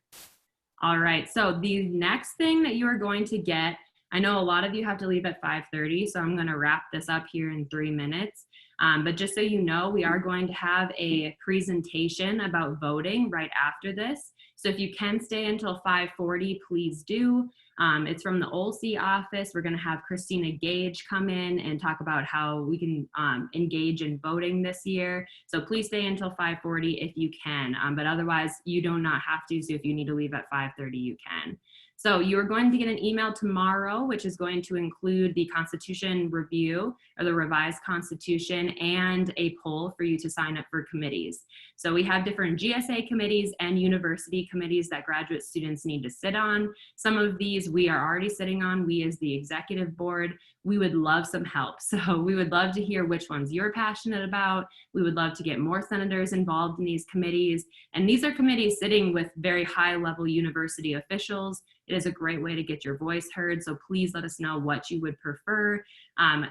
All right, so the next thing that you are going to get, I know a lot of you have to leave at 5:30, so I'm gonna wrap this up here in 3 minutes. But just so you know, we are going to have a presentation about voting right after this. So if you can stay until 5:40, please do. It's from the OLC office. We're gonna have Christina Gage come in and talk about how we can engage in voting this year. So please stay until 5:40 if you can, but otherwise you do not have to. So if you need to leave at 5:30, you can. So you're going to get an email tomorrow, which is going to include the Constitution review or the revised Constitution and a poll for you to sign up for committees. So we have different GSA committees and university committees that graduate students need to sit on. Some of these we are already sitting on, we as the executive board. We would love some help. So we would love to hear which ones you're passionate about. We would love to get more senators involved in these committees. And these are committees sitting with very high level university officials. It is a great way to get your voice heard. So please let us know what you would prefer.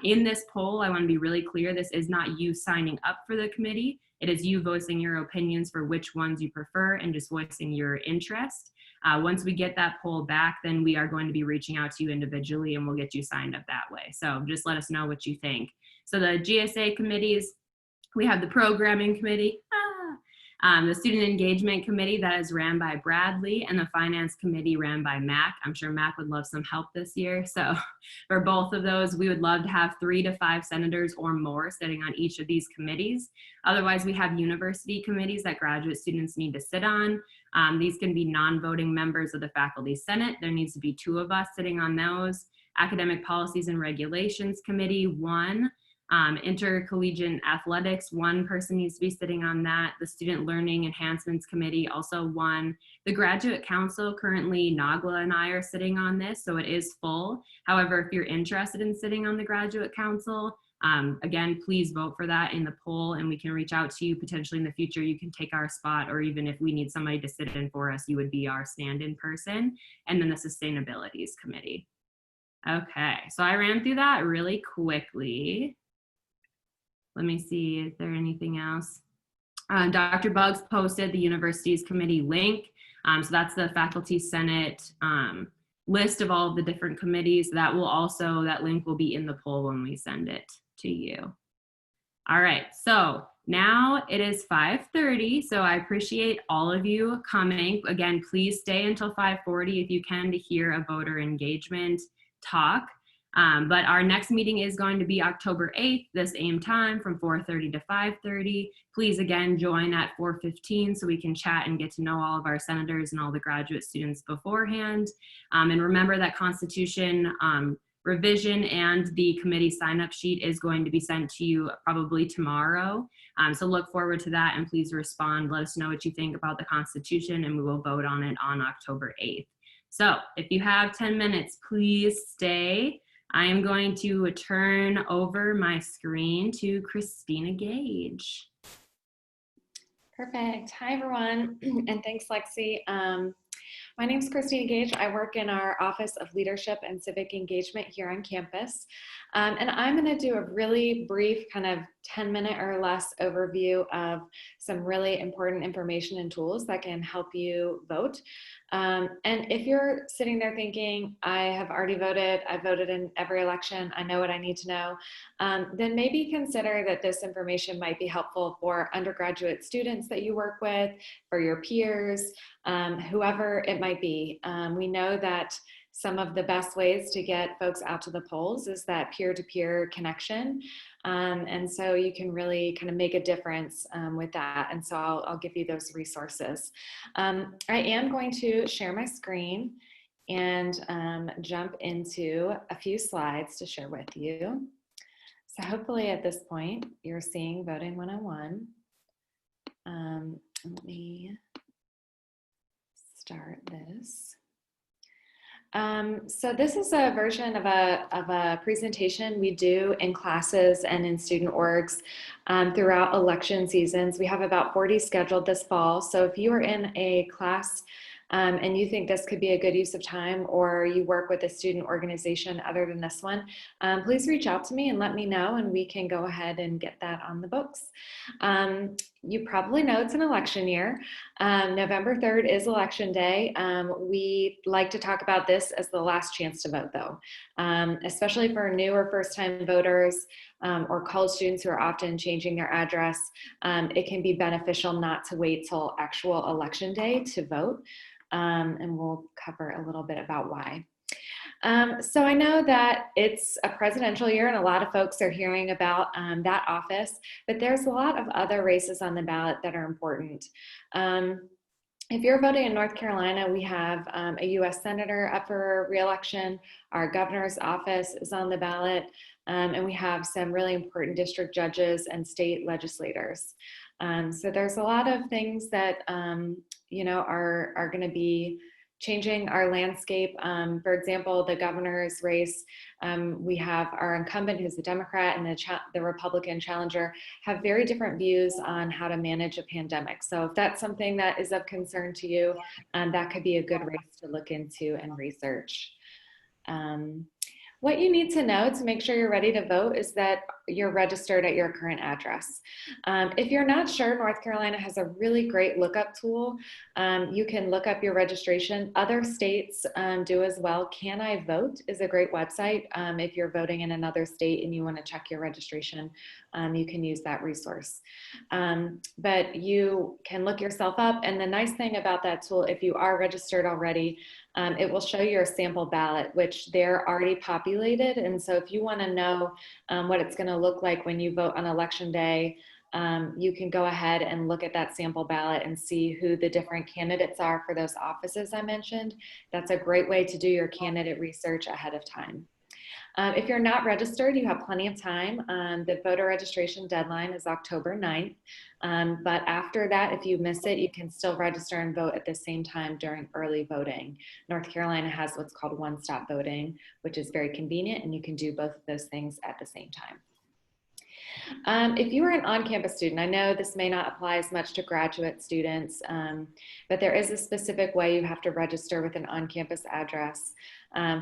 In this poll, I want to be really clear, this is not you signing up for the committee. It is you voicing your opinions for which ones you prefer and just voicing your interest. Once we get that poll back, then we are going to be reaching out to you individually and we'll get you signed up that way. So just let us know what you think. So the GSA committees, we have the programming committee, the student engagement committee that is ran by Bradley, and the finance committee ran by Mac. I'm sure Mac would love some help this year. So for both of those, we would love to have 3 to 5 senators or more sitting on each of these committees. Otherwise, we have university committees that graduate students need to sit on. These can be non-voting members of the faculty senate. There needs to be 2 of us sitting on those. Academic policies and regulations committee, 1. Intercollegiate athletics, 1 person needs to be sitting on that. The student learning enhancements committee, also 1. The graduate council, currently Nagla and I are sitting on this, so it is full. However, if you're interested in sitting on the graduate council, again, please vote for that in the poll and we can reach out to you potentially in the future. You can take our spot, or even if we need somebody to sit in for us, you would be our stand-in person. And then the sustainabilities committee. Okay, so I ran through that really quickly. Let me see, is there anything else? Dr. Buggs posted the universities committee link. So that's the faculty senate list of all of the different committees. That link will be in the poll when we send it to you. All right, so now it is 5:30, so I appreciate all of you coming. Again, please stay until 5:40 if you can to hear a voter engagement talk. But our next meeting is going to be October 8th, the same time from 4:30 to 5:30. Please again join at 4:15 so we can chat and get to know all of our senators and all the graduate students beforehand. And remember that Constitution revision and the committee sign-up sheet is going to be sent to you probably tomorrow. So look forward to that and please respond. Let us know what you think about the Constitution and we will vote on it on October 8th. So if you have 10 minutes, please stay. I am going to turn over my screen to Christina Gage. Perfect. Hi, everyone, and thanks, Lexi. My name is Christina Gage. I work in our Office of Leadership and Civic Engagement here on campus. And I'm going to do a really brief kind of 10-minute or less overview of some really important information and tools that can help you vote. And if you're sitting there thinking, I have already voted, I've voted in every election, I know what I need to know, then maybe consider that this information might be helpful for undergraduate students that you work with, for your peers, whoever it might be. We know that some of the best ways to get folks out to the polls is that peer-to-peer connection. And so you can really kind of make a difference with that. And so I'll give you those resources. I am going to share my screen and jump into a few slides to share with you. So hopefully at this point, you're seeing Voting 101. Let me start this. So this is a version of a presentation we do in classes and in student orgs throughout election seasons. We have about 40 scheduled this fall. So if you are in a class and you think this could be a good use of time, or you work with a student organization other than this one, please reach out to me and let me know, and we can go ahead and get that on the books. You probably know it's an election year. November 3rd is election day. We like to talk about this as the last chance to vote, though, especially for new or first-time voters or college students who are often changing their address. It can be beneficial not to wait till actual election day to vote, and we'll cover a little bit about why. So I know that it's a presidential year and a lot of folks are hearing about that office, but there's a lot of other races on the ballot that are important. If you're voting in North Carolina, we have a U.S. Senator up for re-election. Our governor's office is on the ballot, and we have some really important district judges and state legislators. So there's a lot of things that you know, are going to be changing our landscape. For example, the governor's race, we have our incumbent, who's a Democrat, and the Republican challenger have very different views on how to manage a pandemic. So if that's something that is of concern to you, that could be a good race to look into and research. What you need to know to make sure you're ready to vote is that you're registered at your current address. If you're not sure, North Carolina has a really great lookup tool. You can look up your registration. Other states do as well. Can I Vote is a great website. If you're voting in another state and you want to check your registration, you can use that resource. But you can look yourself up. And the nice thing about that tool, if you are registered already, it will show you a sample ballot, which they're already populated. And so if you want to know what it's going to look like when you vote on election day, you can go ahead and look at that sample ballot and see who the different candidates are for those offices I mentioned. That's a great way to do your candidate research ahead of time. If you're not registered, you have plenty of time. The voter registration deadline is October 9th. But after that, if you miss it, you can still register and vote at the same time during early voting. North Carolina has what's called one-stop voting, which is very convenient, and you can do both of those things at the same time. If you are an on-campus student, I know this may not apply as much to graduate students, but there is a specific way you have to register with an on-campus address.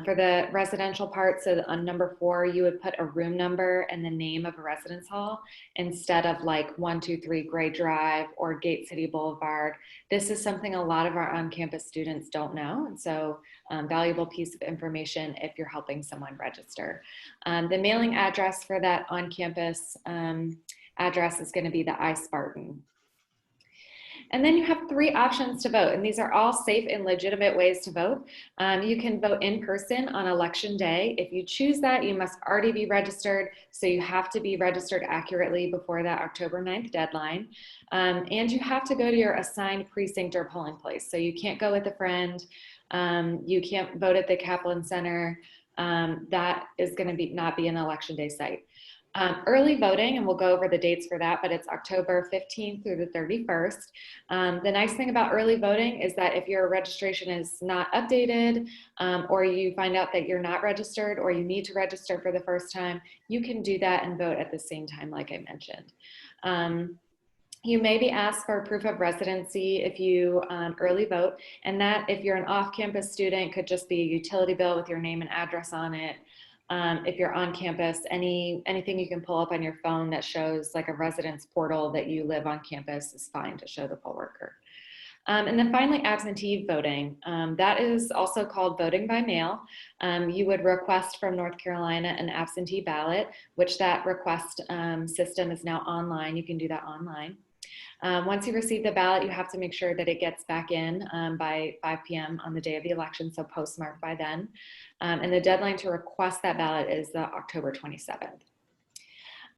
For the residential part, so on number 4, you would put a room number and the name of a residence hall instead of like 123 Gray Drive or Gate City Boulevard. This is something a lot of our on-campus students don't know, and so valuable piece of information if you're helping someone register. The mailing address for that on-campus address is going to be the iSpartan. And then you have 3 options to vote, and these are all safe and legitimate ways to vote. You can vote in person on election day. If you choose that, you must already be registered, so you have to be registered accurately before that October 9th deadline. And you have to go to your assigned precinct or polling place. So you can't go with a friend. You can't vote at the Kaplan Center. That is going to not be an election day site. Early voting, and we'll go over the dates for that, but it's October 15th through the 31st. The nice thing about early voting is that if your registration is not updated, or you find out that you're not registered or you need to register for the first time, you can do that and vote at the same time, like I mentioned. You may be asked for proof of residency if you early vote, and that if you're an off-campus student could just be a utility bill with your name and address on it. If you're on campus, anything you can pull up on your phone that shows like a residence portal that you live on campus is fine to show the poll worker. And then finally, absentee voting. That is also called voting by mail. You would request from North Carolina an absentee ballot, which that request system is now online. You can do that online. Once you receive the ballot, you have to make sure that it gets back in by 5 p.m. on the day of the election, so postmarked by then. And the deadline to request that ballot is October 27th.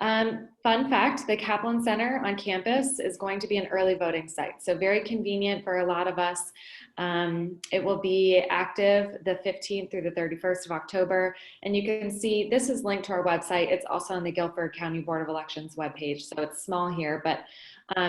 Fun fact, the Kaplan Center on campus is going to be an early voting site, so very convenient for a lot of us. It will be active the 15th through the 31st of October, and you can see this is linked to our website. It's also on the Guilford County Board of Elections webpage, so it's small here, but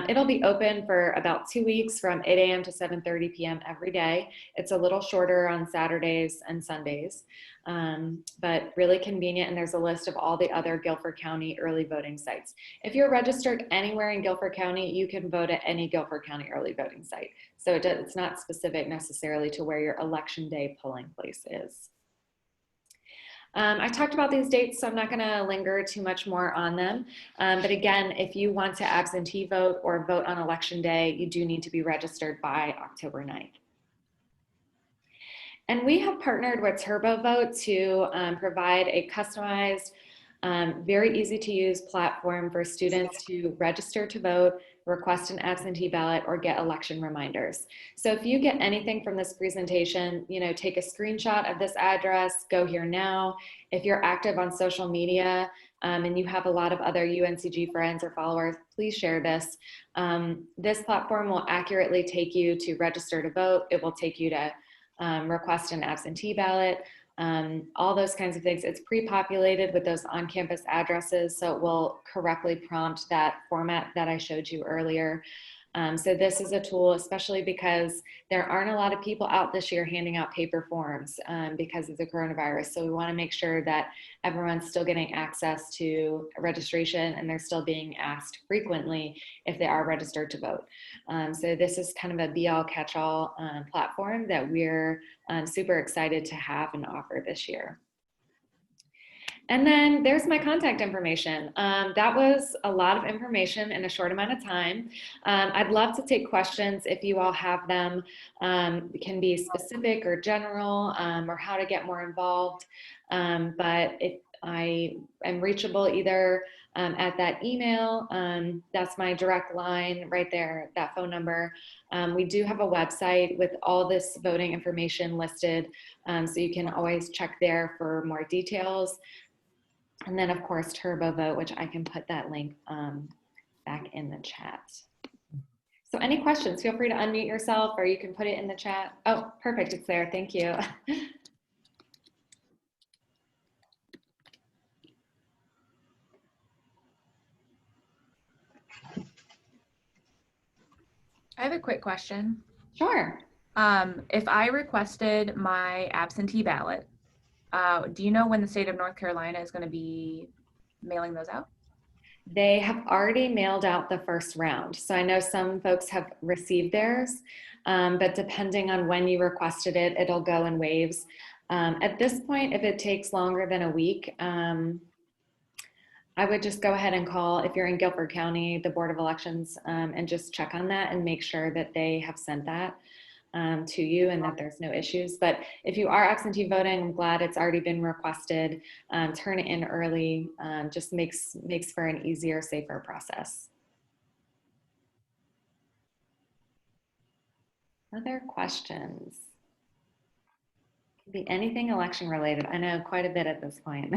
it'll be open for about 2 weeks from 8 a.m. to 7:30 p.m. every day. It's a little shorter on Saturdays and Sundays, but really convenient, and there's a list of all the other Guilford County early voting sites. If you're registered anywhere in Guilford County, you can vote at any Guilford County early voting site. So it's not specific necessarily to where your election day polling place is. I talked about these dates, so I'm not going to linger too much more on them. But again, if you want to absentee vote or vote on election day, you do need to be registered by October 9th. And we have partnered with TurboVote to provide a customized, very easy to use platform for students to register to vote, request an absentee ballot, or get election reminders. So if you get anything from this presentation, take a screenshot of this address, go here now. If you're active on social media and you have a lot of other UNCG friends or followers, please share this. This platform will accurately take you to register to vote. It will take you to request an absentee ballot. All those kinds of things. It's pre-populated with those on-campus addresses, so it will correctly prompt that format that I showed you earlier. So this is a tool, especially because there aren't a lot of people out this year handing out paper forms because of the coronavirus. So we want to make sure that everyone's still getting access to registration and they're still being asked frequently if they are registered to vote. So this is kind of a be-all catch-all platform that we're super excited to have and offer this year. And then there's my contact information. That was a lot of information in a short amount of time. I'd love to take questions if you all have them. It can be specific or general or how to get more involved. But if I am reachable either at that email, that's my direct line right there, that phone number. We do have a website with all this voting information listed, so you can always check there for more details. And then of course, TurboVote, which I can put that link back in the chat. So any questions, feel free to unmute yourself or you can put it in the chat. Oh, perfect, it's there, thank you. I have a quick question. Sure. If I requested my absentee ballot, do you know when the state of North Carolina is going to be mailing those out? They have already mailed out the first round. So I know some folks have received theirs, but depending on when you requested it, it'll go in waves. At this point, if it takes longer than a week, I would just go ahead and call, if you're in Guilford County, the Board of Elections, and just check on that and make sure that they have sent that to you and that there's no issues. But if you are absentee voting, I'm glad it's already been requested. Turn it in early, just makes for an easier, safer process. Other questions? Could be anything election related. I know quite a bit at this point.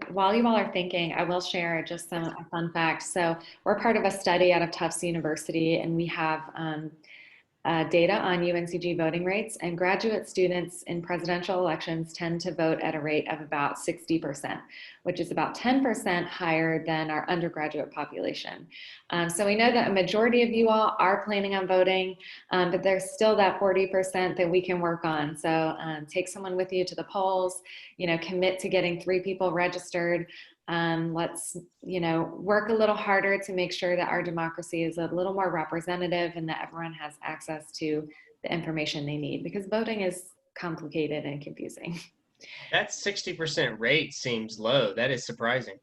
While you all are thinking, I will share just a fun fact. So we're part of a study out of Tufts University, and we have data on UNCG voting rates, and graduate students in presidential elections tend to vote at a rate of about 60%, which is about 10% higher than our undergraduate population. So we know that a majority of you all are planning on voting, but there's still that 40% that we can work on. So take someone with you to the polls, commit to getting 3 people registered. Let's, work a little harder to make sure that our democracy is a little more representative and that everyone has access to the information they need, because voting is complicated and confusing. That 60% rate seems low. That is surprising.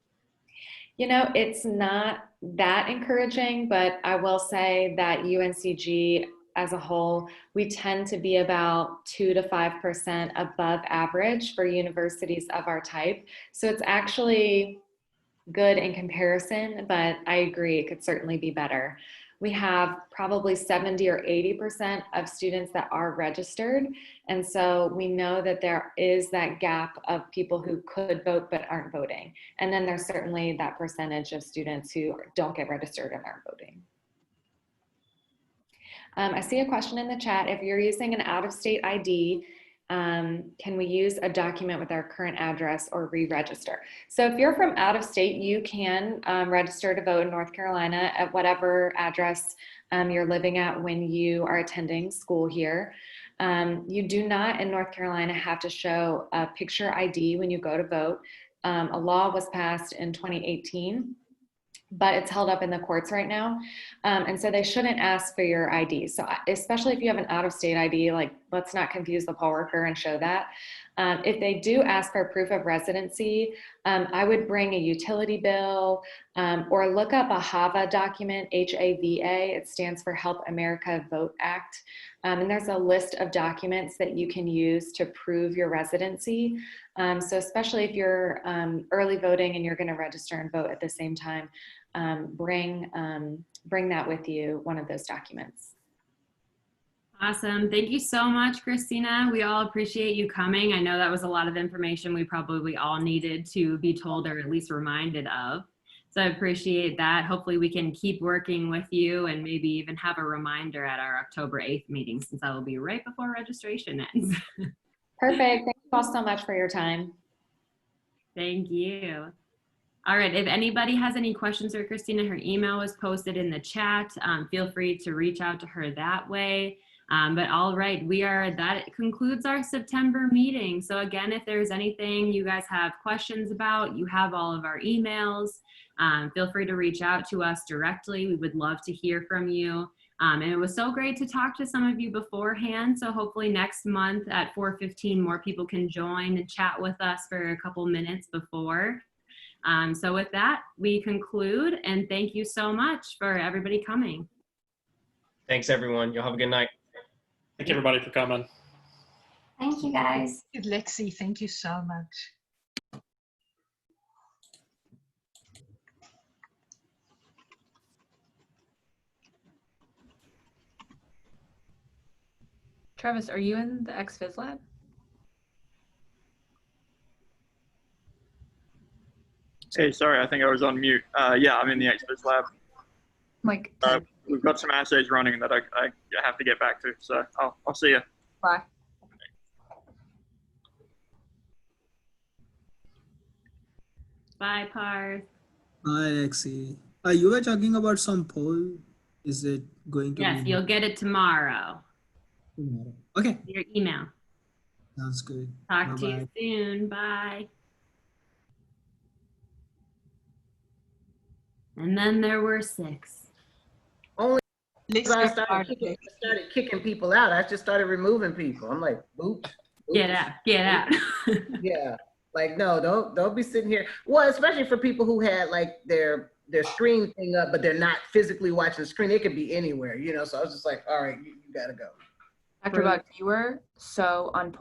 It's not that encouraging, but I will say that UNCG as a whole, we tend to be about 2 to 5% above average for universities of our type. So it's actually good in comparison, but I agree it could certainly be better. We have probably 70 or 80% of students that are registered. And so we know that there is that gap of people who could vote but aren't voting. And then there's certainly that percentage of students who don't get registered and aren't voting. I see a question in the chat. If you're using an out-of-state ID, can we use a document with our current address or re-register? So if you're from out of state, you can register to vote in North Carolina at whatever address you're living at when you are attending school here. You do not in North Carolina have to show a picture ID when you go to vote. A law was passed in 2018. But it's held up in the courts right now. And so they shouldn't ask for your ID. So especially if you have an out-of-state ID, let's not confuse the poll worker and show that. If they do ask for proof of residency, I would bring a utility bill or look up a HAVA document, H-A-V-A. It stands for Help America Vote Act. And there's a list of documents that you can use to prove your residency. So especially if you're early voting and you're going to register and vote at the same time, bring that with you, one of those documents. Awesome. Thank you so much, Christina. We all appreciate you coming. I know that was a lot of information we probably all needed to be told or at least reminded of. So I appreciate that. Hopefully we can keep working with you and maybe even have a reminder at our October 8th meeting, since that will be right before registration ends. Perfect. Thank you all so much for your time. Thank you. All right, if anybody has any questions for Christina, her email was posted in the chat. Feel free to reach out to her that way. But all right, that concludes our September meeting. So again, if there's anything you guys have questions about, you have all of our emails. Feel free to reach out to us directly. We would love to hear from you. And it was so great to talk to some of you beforehand. So hopefully next month at 4:15, more people can join and chat with us for a couple minutes before. So with that, we conclude, and thank you so much for everybody coming. Thanks, everyone. You'll have a good night. Thank you, everybody, for coming. Thank you, guys. Lexi, thank you so much. Travis, are you in the XFIS lab? Hey, sorry, I think I was on mute. Yeah, I'm in the XFIS lab. We've got some assays running that I have to get back to, so I'll see you. Bye. Bye, Parth. Hi, Lexi. You were talking about some poll. Is it going to Yes, be? you'll get it tomorrow. Tomorrow. Okay. Your email. Sounds good. Talk to you soon. Bye. And then there were 6. Only I Let's started kicking people out. I just started removing people. I'm like, oops. Get out. Get out. Yeah. Like, no, don't be sitting here. Well, especially for people who had like their screen thing up, but they're not physically watching the screen. It could be anywhere, So I was just like, all right, you gotta go. Dr. Buck, you were so on point.